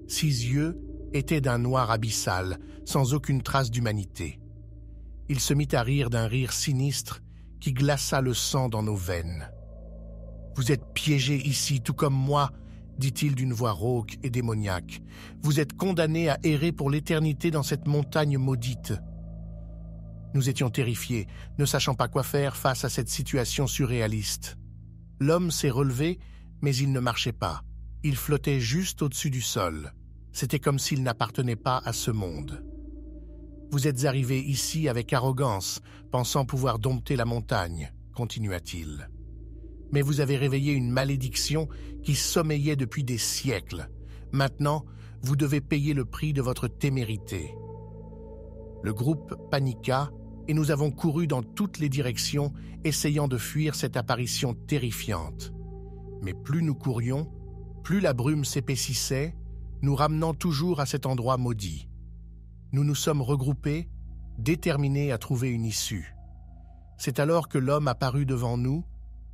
Ses yeux étaient d'un noir abyssal, sans aucune trace d'humanité. Il se mit à rire d'un rire sinistre qui glaça le sang dans nos veines. « Vous êtes piégés ici, tout comme moi, » dit-il d'une voix rauque et démoniaque. « Vous êtes condamnés à errer pour l'éternité dans cette montagne maudite. » Nous étions terrifiés, ne sachant pas quoi faire face à cette situation surréaliste. L'homme s'est relevé, mais il ne marchait pas. Il flottait juste au-dessus du sol. C'était comme s'il n'appartenait pas à ce monde. « Vous êtes arrivés ici avec arrogance, pensant pouvoir dompter la montagne, » continua-t-il. « Mais vous avez réveillé une malédiction qui sommeillait depuis des siècles. Maintenant, vous devez payer le prix de votre témérité. » Le groupe paniqua et nous avons couru dans toutes les directions, essayant de fuir cette apparition terrifiante. Mais plus nous courions, plus la brume s'épaississait, nous ramenant toujours à cet endroit maudit. Nous nous sommes regroupés, déterminés à trouver une issue. C'est alors que l'homme apparut devant nous,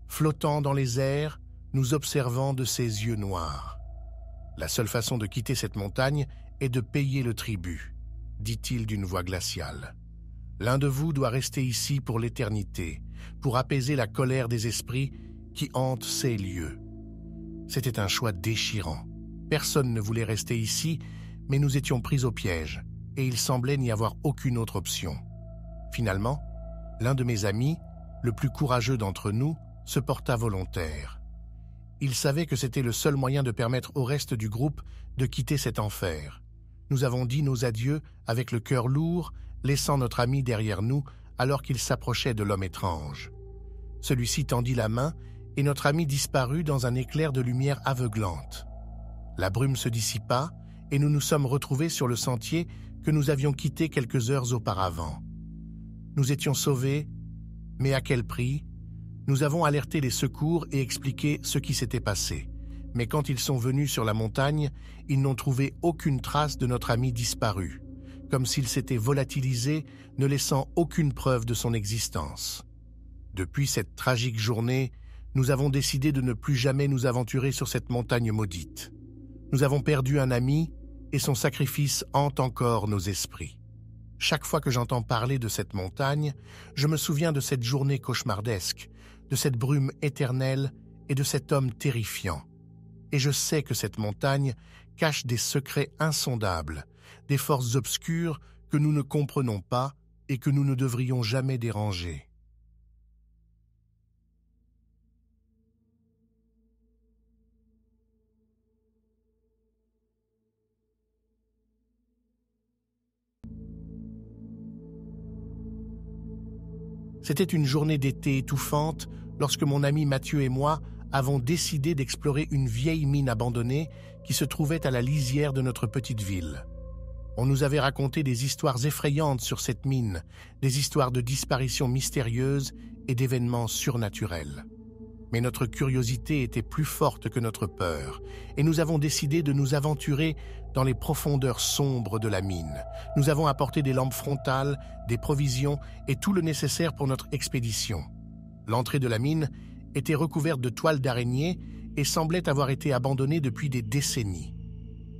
flottant dans les airs, nous observant de ses yeux noirs. « La seule façon de quitter cette montagne est de payer le tribut, dit-il d'une voix glaciale. L'un de vous doit rester ici pour l'éternité, pour apaiser la colère des esprits qui hantent ces lieux. » C'était un choix déchirant. Personne ne voulait rester ici, mais nous étions pris au piège, et il semblait n'y avoir aucune autre option. Finalement, l'un de mes amis, le plus courageux d'entre nous, se porta volontaire. Il savait que c'était le seul moyen de permettre au reste du groupe de quitter cet enfer. Nous avons dit nos adieux avec le cœur lourd, laissant notre ami derrière nous alors qu'il s'approchait de l'homme étrange. Celui-ci tendit la main et notre ami disparut dans un éclair de lumière aveuglante. La brume se dissipa et nous nous sommes retrouvés sur le sentier que nous avions quitté quelques heures auparavant. Nous étions sauvés, mais à quel prix ? Nous avons alerté les secours et expliqué ce qui s'était passé. Mais quand ils sont venus sur la montagne, ils n'ont trouvé aucune trace de notre ami disparu, comme s'il s'était volatilisé, ne laissant aucune preuve de son existence. Depuis cette tragique journée, nous avons décidé de ne plus jamais nous aventurer sur cette montagne maudite. Nous avons perdu un ami et son sacrifice hante encore nos esprits. Chaque fois que j'entends parler de cette montagne, je me souviens de cette journée cauchemardesque, de cette brume éternelle et de cet homme terrifiant. Et je sais que cette montagne cache des secrets insondables, des forces obscures que nous ne comprenons pas et que nous ne devrions jamais déranger. C'était une journée d'été étouffante lorsque mon ami Mathieu et moi avons décidé d'explorer une vieille mine abandonnée qui se trouvait à la lisière de notre petite ville. On nous avait raconté des histoires effrayantes sur cette mine, des histoires de disparitions mystérieuses et d'événements surnaturels. Mais notre curiosité était plus forte que notre peur, et nous avons décidé de nous aventurer dans les profondeurs sombres de la mine. Nous avons apporté des lampes frontales, des provisions et tout le nécessaire pour notre expédition. L'entrée de la mine était recouverte de toiles d'araignée et semblait avoir été abandonnée depuis des décennies.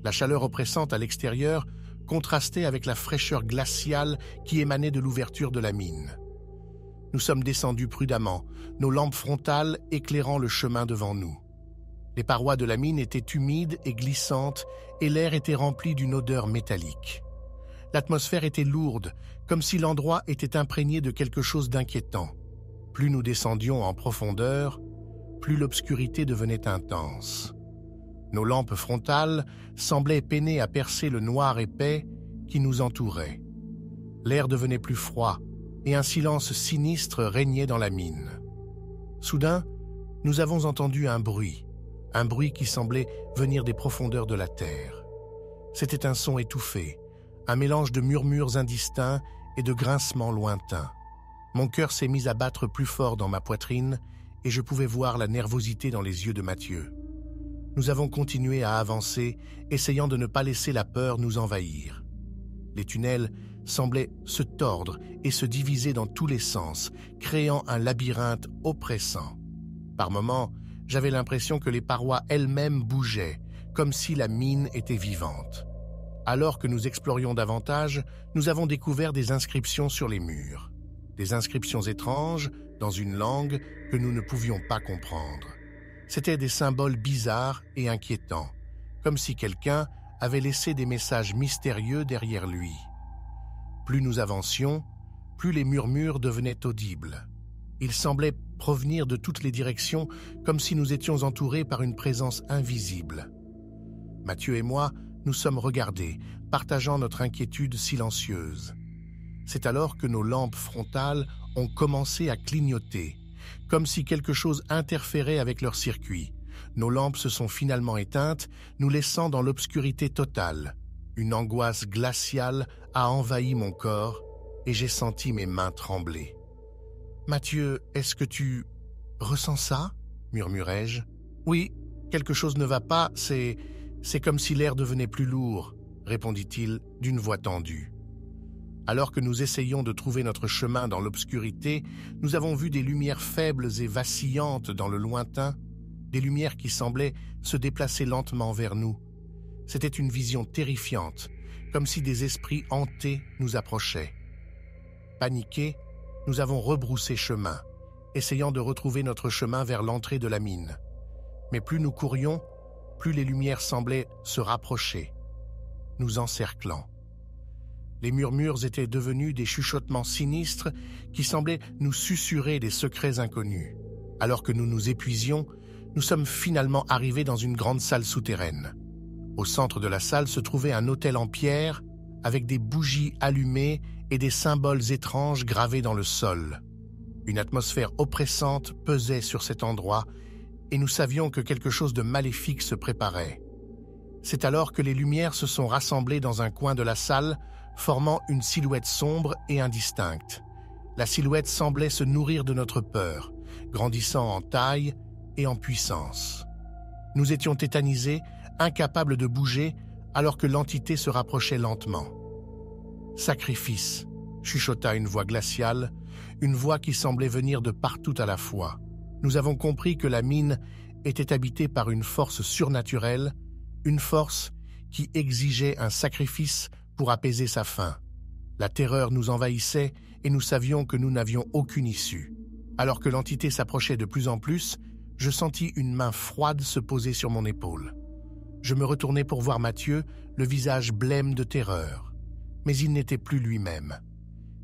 La chaleur oppressante à l'extérieur contrastait avec la fraîcheur glaciale qui émanait de l'ouverture de la mine. Nous sommes descendus prudemment, nos lampes frontales éclairant le chemin devant nous. Les parois de la mine étaient humides et glissantes et l'air était rempli d'une odeur métallique. L'atmosphère était lourde, comme si l'endroit était imprégné de quelque chose d'inquiétant. Plus nous descendions en profondeur, plus l'obscurité devenait intense. Nos lampes frontales semblaient peiner à percer le noir épais qui nous entourait. L'air devenait plus froid et un silence sinistre régnait dans la mine. Soudain, nous avons entendu un bruit qui semblait venir des profondeurs de la terre. C'était un son étouffé, un mélange de murmures indistincts et de grincements lointains. Mon cœur s'est mis à battre plus fort dans ma poitrine et je pouvais voir la nervosité dans les yeux de Mathieu. Nous avons continué à avancer, essayant de ne pas laisser la peur nous envahir. Les tunnels semblaient se tordre et se diviser dans tous les sens, créant un labyrinthe oppressant. Par moments, j'avais l'impression que les parois elles-mêmes bougeaient, comme si la mine était vivante. Alors que nous explorions davantage, nous avons découvert des inscriptions sur les murs. Des inscriptions étranges, dans une langue que nous ne pouvions pas comprendre. C'étaient des symboles bizarres et inquiétants, comme si quelqu'un avait laissé des messages mystérieux derrière lui. Plus nous avancions, plus les murmures devenaient audibles. Ils semblaient provenir de toutes les directions, comme si nous étions entourés par une présence invisible. Mathieu et moi nous sommes regardés, partageant notre inquiétude silencieuse. C'est alors que nos lampes frontales ont commencé à clignoter, comme si quelque chose interférait avec leur circuit. Nos lampes se sont finalement éteintes, nous laissant dans l'obscurité totale. Une angoisse glaciale a envahi mon corps et j'ai senti mes mains trembler. « Mathieu, est-ce que tu ressens ça ?» murmurai-je. « Oui, quelque chose ne va pas, c'est C'est comme si l'air devenait plus lourd, répondit-il d'une voix tendue. Alors que nous essayions de trouver notre chemin dans l'obscurité, nous avons vu des lumières faibles et vacillantes dans le lointain, des lumières qui semblaient se déplacer lentement vers nous. C'était une vision terrifiante, comme si des esprits hantés nous approchaient. Paniqués, nous avons rebroussé chemin, essayant de retrouver notre chemin vers l'entrée de la mine. Mais plus nous courions, plus les lumières semblaient se rapprocher, nous encerclant. Les murmures étaient devenus des chuchotements sinistres qui semblaient nous susurrer des secrets inconnus. Alors que nous nous épuisions, nous sommes finalement arrivés dans une grande salle souterraine. Au centre de la salle se trouvait un autel en pierre avec des bougies allumées et des symboles étranges gravés dans le sol. Une atmosphère oppressante pesait sur cet endroit et nous savions que quelque chose de maléfique se préparait. C'est alors que les lumières se sont rassemblées dans un coin de la salle, formant une silhouette sombre et indistincte. La silhouette semblait se nourrir de notre peur, grandissant en taille et en puissance. Nous étions tétanisés, incapables de bouger, alors que l'entité se rapprochait lentement. « Sacrifice !» chuchota une voix glaciale, une voix qui semblait venir de partout à la fois. Nous avons compris que la mine était habitée par une force surnaturelle, une force qui exigeait un sacrifice pour apaiser sa faim. La terreur nous envahissait et nous savions que nous n'avions aucune issue. Alors que l'entité s'approchait de plus en plus, je sentis une main froide se poser sur mon épaule. Je me retournai pour voir Mathieu, le visage blême de terreur. Mais il n'était plus lui-même.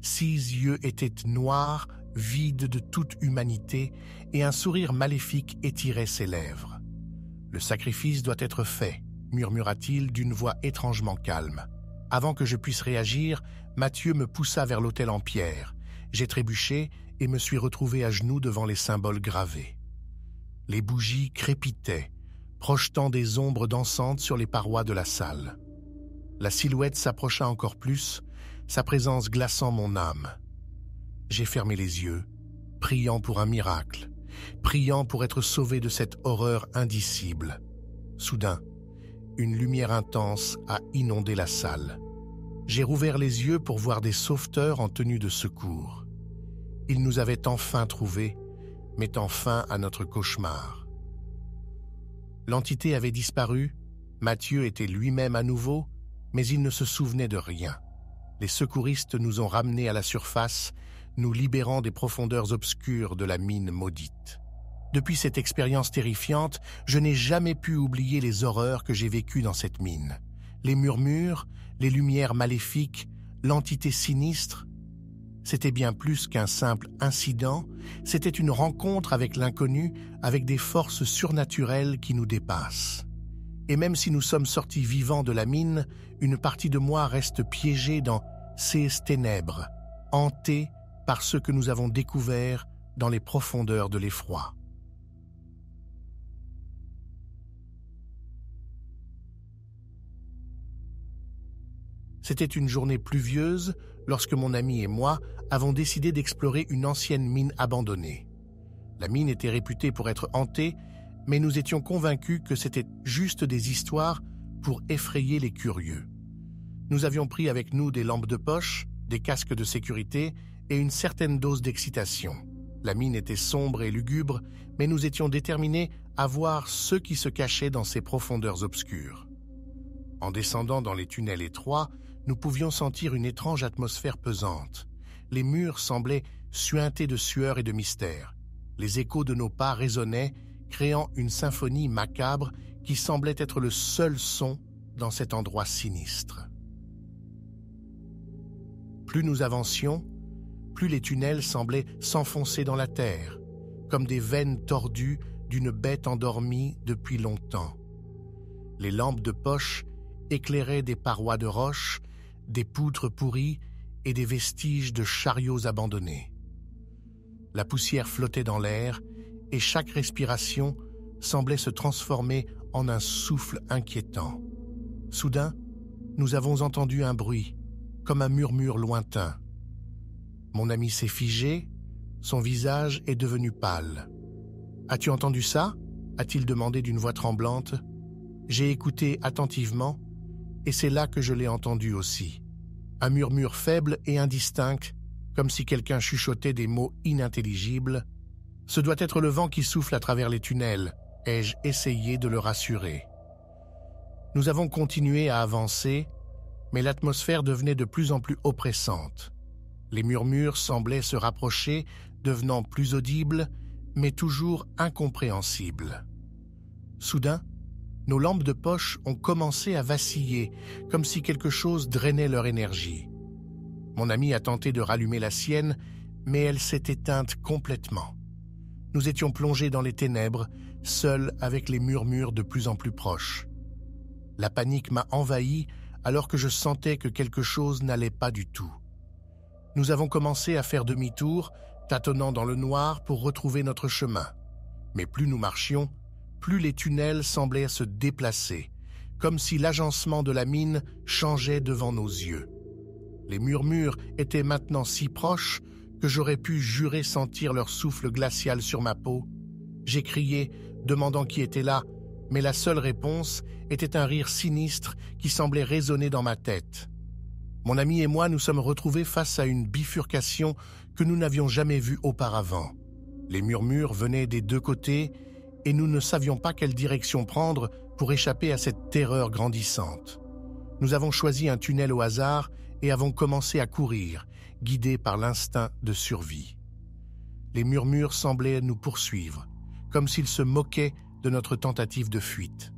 6 yeux étaient noirs, vides de toute humanité, et un sourire maléfique étirait ses lèvres. « Le sacrifice doit être fait », murmura-t-il d'une voix étrangement calme. Avant que je puisse réagir, Mathieu me poussa vers l'autel en pierre. J'ai trébuché et me suis retrouvé à genoux devant les symboles gravés. Les bougies crépitaient, projetant des ombres dansantes sur les parois de la salle. La silhouette s'approcha encore plus, sa présence glaçant mon âme. J'ai fermé les yeux, priant pour un miracle, priant pour être sauvé de cette horreur indicible. Soudain, une lumière intense a inondé la salle. J'ai rouvert les yeux pour voir des sauveteurs en tenue de secours. Ils nous avaient enfin trouvés, mettant fin à notre cauchemar. L'entité avait disparu, Mathieu était lui-même à nouveau, mais il ne se souvenait de rien. Les secouristes nous ont ramenés à la surface, nous libérant des profondeurs obscures de la mine maudite. Depuis cette expérience terrifiante, je n'ai jamais pu oublier les horreurs que j'ai vécues dans cette mine. Les murmures, les lumières maléfiques, l'entité sinistre. C'était bien plus qu'un simple incident, c'était une rencontre avec l'inconnu, avec des forces surnaturelles qui nous dépassent. Et même si nous sommes sortis vivants de la mine, une partie de moi reste piégée dans ces ténèbres, hantée par ce que nous avons découvert dans les profondeurs de l'effroi. C'était une journée pluvieuse lorsque mon ami et moi avons décidé d'explorer une ancienne mine abandonnée. La mine était réputée pour être hantée, mais nous étions convaincus que c'était juste des histoires pour effrayer les curieux. Nous avions pris avec nous des lampes de poche, des casques de sécurité et une certaine dose d'excitation. La mine était sombre et lugubre, mais nous étions déterminés à voir ce qui se cachait dans ces profondeurs obscures. En descendant dans les tunnels étroits, nous pouvions sentir une étrange atmosphère pesante. Les murs semblaient suintés de sueur et de mystère. Les échos de nos pas résonnaient, créant une symphonie macabre qui semblait être le seul son dans cet endroit sinistre. Plus nous avancions, plus les tunnels semblaient s'enfoncer dans la terre, comme des veines tordues d'une bête endormie depuis longtemps. Les lampes de poche éclairaient des parois de roche, des poutres pourries et des vestiges de chariots abandonnés. La poussière flottait dans l'air et chaque respiration semblait se transformer en un souffle inquiétant. Soudain, nous avons entendu un bruit, comme un murmure lointain. Mon ami s'est figé, son visage est devenu pâle. « As-tu entendu ça ?» a-t-il demandé d'une voix tremblante. J'ai écouté attentivement, et c'est là que je l'ai entendu aussi. Un murmure faible et indistinct, comme si quelqu'un chuchotait des mots inintelligibles. « Ce doit être le vent qui souffle à travers les tunnels », ai-je essayé de le rassurer. Nous avons continué à avancer, mais l'atmosphère devenait de plus en plus oppressante. Les murmures semblaient se rapprocher, devenant plus audibles, mais toujours incompréhensibles. Soudain, nos lampes de poche ont commencé à vaciller, comme si quelque chose drainait leur énergie. Mon ami a tenté de rallumer la sienne, mais elle s'est éteinte complètement. Nous étions plongés dans les ténèbres, seuls avec les murmures de plus en plus proches. La panique m'a envahi alors que je sentais que quelque chose n'allait pas du tout. Nous avons commencé à faire demi-tour, tâtonnant dans le noir pour retrouver notre chemin. Mais plus nous marchions, plus les tunnels semblaient se déplacer, comme si l'agencement de la mine changeait devant nos yeux. Les murmures étaient maintenant si proches que j'aurais pu jurer sentir leur souffle glacial sur ma peau. J'ai crié, demandant qui était là, mais la seule réponse était un rire sinistre qui semblait résonner dans ma tête. Mon ami et moi nous sommes retrouvés face à une bifurcation que nous n'avions jamais vue auparavant. Les murmures venaient des deux côtés et nous ne savions pas quelle direction prendre pour échapper à cette terreur grandissante. Nous avons choisi un tunnel au hasard et avons commencé à courir, guidés par l'instinct de survie. Les murmures semblaient nous poursuivre, comme s'ils se moquaient de notre tentative de fuite.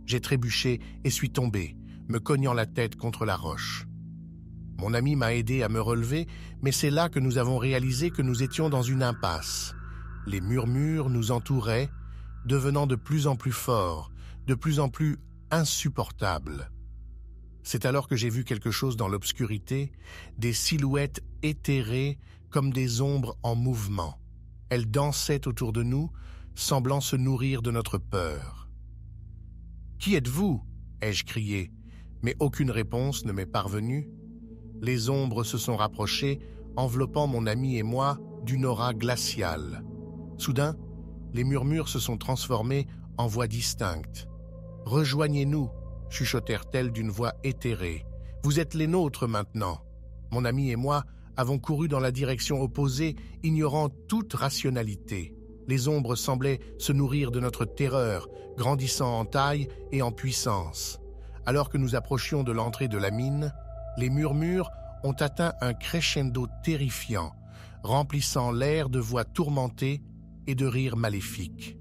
J'ai trébuché et suis tombé, me cognant la tête contre la roche. Mon ami m'a aidé à me relever, mais c'est là que nous avons réalisé que nous étions dans une impasse. Les murmures nous entouraient, devenant de plus en plus forts, de plus en plus insupportables. C'est alors que j'ai vu quelque chose dans l'obscurité, des silhouettes éthérées comme des ombres en mouvement. Elles dansaient autour de nous, semblant se nourrir de notre peur. « Qui êtes-vous » ai-je crié, mais aucune réponse ne m'est parvenue. Les ombres se sont rapprochées, enveloppant mon ami et moi d'une aura glaciale. Soudain, les murmures se sont transformés en voix distinctes. « Rejoignez-nous » chuchotèrent-elles d'une voix éthérée. « Vous êtes les nôtres maintenant !» Mon ami et moi avons couru dans la direction opposée, ignorant toute rationalité. Les ombres semblaient se nourrir de notre terreur, grandissant en taille et en puissance. Alors que nous approchions de l'entrée de la mine, les murmures ont atteint un crescendo terrifiant, remplissant l'air de voix tourmentées et de rires maléfiques.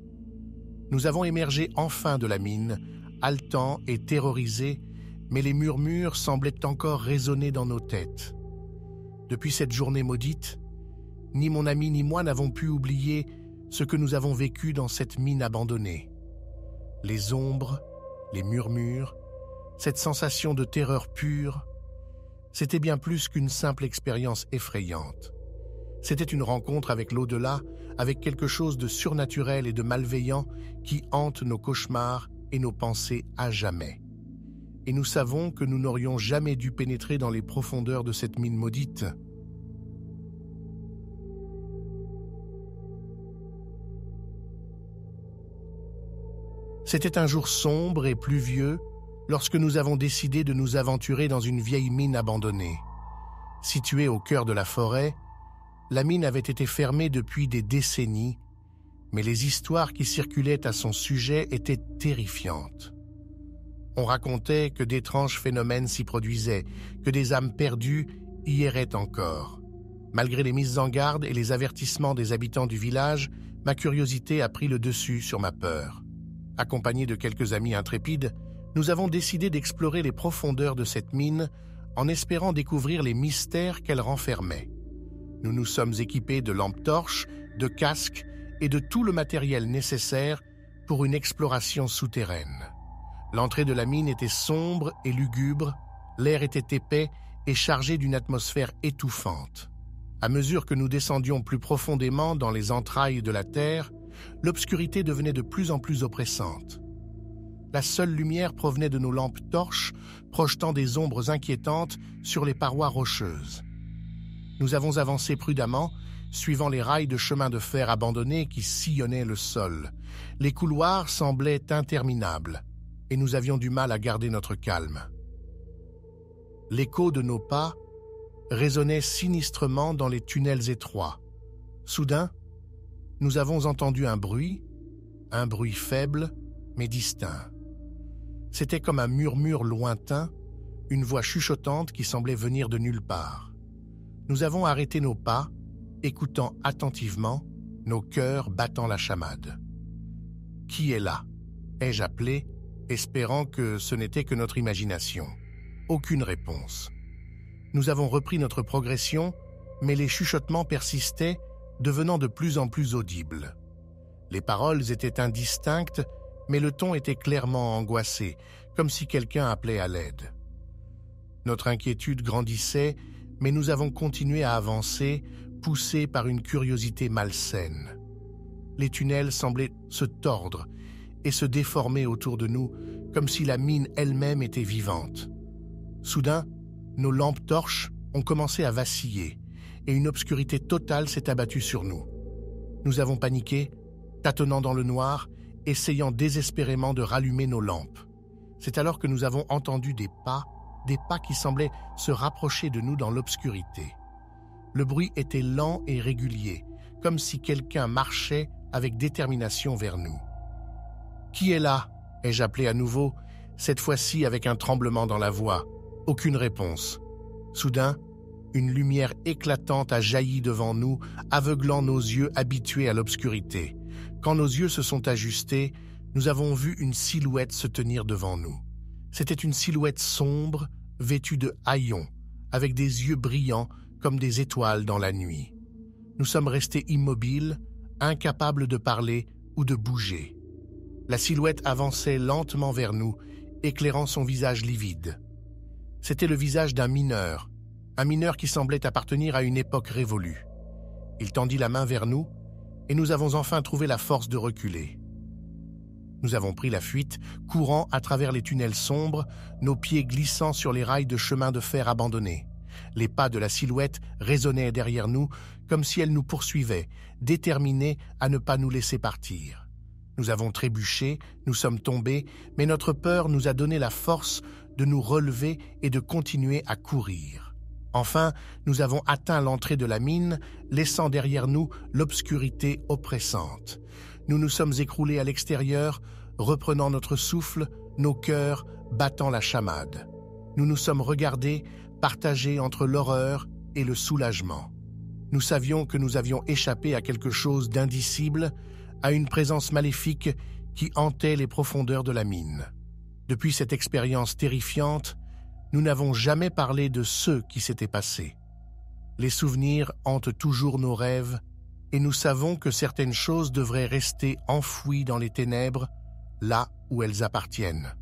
Nous avons émergé enfin de la mine, haletants et terrorisés, mais les murmures semblaient encore résonner dans nos têtes. Depuis cette journée maudite, ni mon ami ni moi n'avons pu oublier ce que nous avons vécu dans cette mine abandonnée. Les ombres, les murmures, cette sensation de terreur pure, c'était bien plus qu'une simple expérience effrayante. C'était une rencontre avec l'au-delà, avec quelque chose de surnaturel et de malveillant qui hante nos cauchemars et nos pensées à jamais. Et nous savons que nous n'aurions jamais dû pénétrer dans les profondeurs de cette mine maudite. C'était un jour sombre et pluvieux lorsque nous avons décidé de nous aventurer dans une vieille mine abandonnée. Située au cœur de la forêt, la mine avait été fermée depuis des décennies, mais les histoires qui circulaient à son sujet étaient terrifiantes. On racontait que d'étranges phénomènes s'y produisaient, que des âmes perdues y erraient encore. Malgré les mises en garde et les avertissements des habitants du village, ma curiosité a pris le dessus sur ma peur. Accompagnés de quelques amis intrépides, nous avons décidé d'explorer les profondeurs de cette mine en espérant découvrir les mystères qu'elle renfermait. Nous nous sommes équipés de lampes torches, de casques et de tout le matériel nécessaire pour une exploration souterraine. L'entrée de la mine était sombre et lugubre, l'air était épais et chargé d'une atmosphère étouffante. À mesure que nous descendions plus profondément dans les entrailles de la terre, l'obscurité devenait de plus en plus oppressante. La seule lumière provenait de nos lampes torches, projetant des ombres inquiétantes sur les parois rocheuses. Nous avons avancé prudemment, suivant les rails de chemin de fer abandonnés qui sillonnaient le sol. Les couloirs semblaient interminables. et nous avions du mal à garder notre calme. L'écho de nos pas résonnait sinistrement dans les tunnels étroits. Soudain, nous avons entendu un bruit faible mais distinct. C'était comme un murmure lointain, une voix chuchotante qui semblait venir de nulle part. Nous avons arrêté nos pas, écoutant attentivement, nos cœurs battant la chamade. « Qui est là ?» ai-je appelé, espérant que ce n'était que notre imagination. Aucune réponse. Nous avons repris notre progression, mais les chuchotements persistaient, devenant de plus en plus audibles. Les paroles étaient indistinctes, mais le ton était clairement angoissé, comme si quelqu'un appelait à l'aide. Notre inquiétude grandissait, mais nous avons continué à avancer, poussés par une curiosité malsaine. Les tunnels semblaient se tordre et se déformer autour de nous, comme si la mine elle-même était vivante. Soudain, nos lampes torches ont commencé à vaciller et une obscurité totale s'est abattue sur nous. Nous avons paniqué, tâtonnant dans le noir, essayant désespérément de rallumer nos lampes. C'est alors que nous avons entendu des pas qui semblaient se rapprocher de nous dans l'obscurité. Le bruit était lent et régulier, comme si quelqu'un marchait avec détermination vers nous. « Qui est là ?» ai-je appelé à nouveau, cette fois-ci avec un tremblement dans la voix. Aucune réponse. Soudain, une lumière éclatante a jailli devant nous, aveuglant nos yeux habitués à l'obscurité. Quand nos yeux se sont ajustés, nous avons vu une silhouette se tenir devant nous. C'était une silhouette sombre, vêtue de haillons, avec des yeux brillants comme des étoiles dans la nuit. Nous sommes restés immobiles, incapables de parler ou de bouger. La silhouette avançait lentement vers nous, éclairant son visage livide. C'était le visage d'un mineur, un mineur qui semblait appartenir à une époque révolue. Il tendit la main vers nous, et nous avons enfin trouvé la force de reculer. Nous avons pris la fuite, courant à travers les tunnels sombres, nos pieds glissant sur les rails de chemin de fer abandonnés. Les pas de la silhouette résonnaient derrière nous, comme si elle nous poursuivait, déterminée à ne pas nous laisser partir. Nous avons trébuché, nous sommes tombés, mais notre peur nous a donné la force de nous relever et de continuer à courir. Enfin, nous avons atteint l'entrée de la mine, laissant derrière nous l'obscurité oppressante. Nous nous sommes écroulés à l'extérieur, reprenant notre souffle, nos cœurs battant la chamade. Nous nous sommes regardés, partagés entre l'horreur et le soulagement. Nous savions que nous avions échappé à quelque chose d'indicible, à une présence maléfique qui hantait les profondeurs de la mine. Depuis cette expérience terrifiante, nous n'avons jamais parlé de ce qui s'était passé. Les souvenirs hantent toujours nos rêves, et nous savons que certaines choses devraient rester enfouies dans les ténèbres, là où elles appartiennent.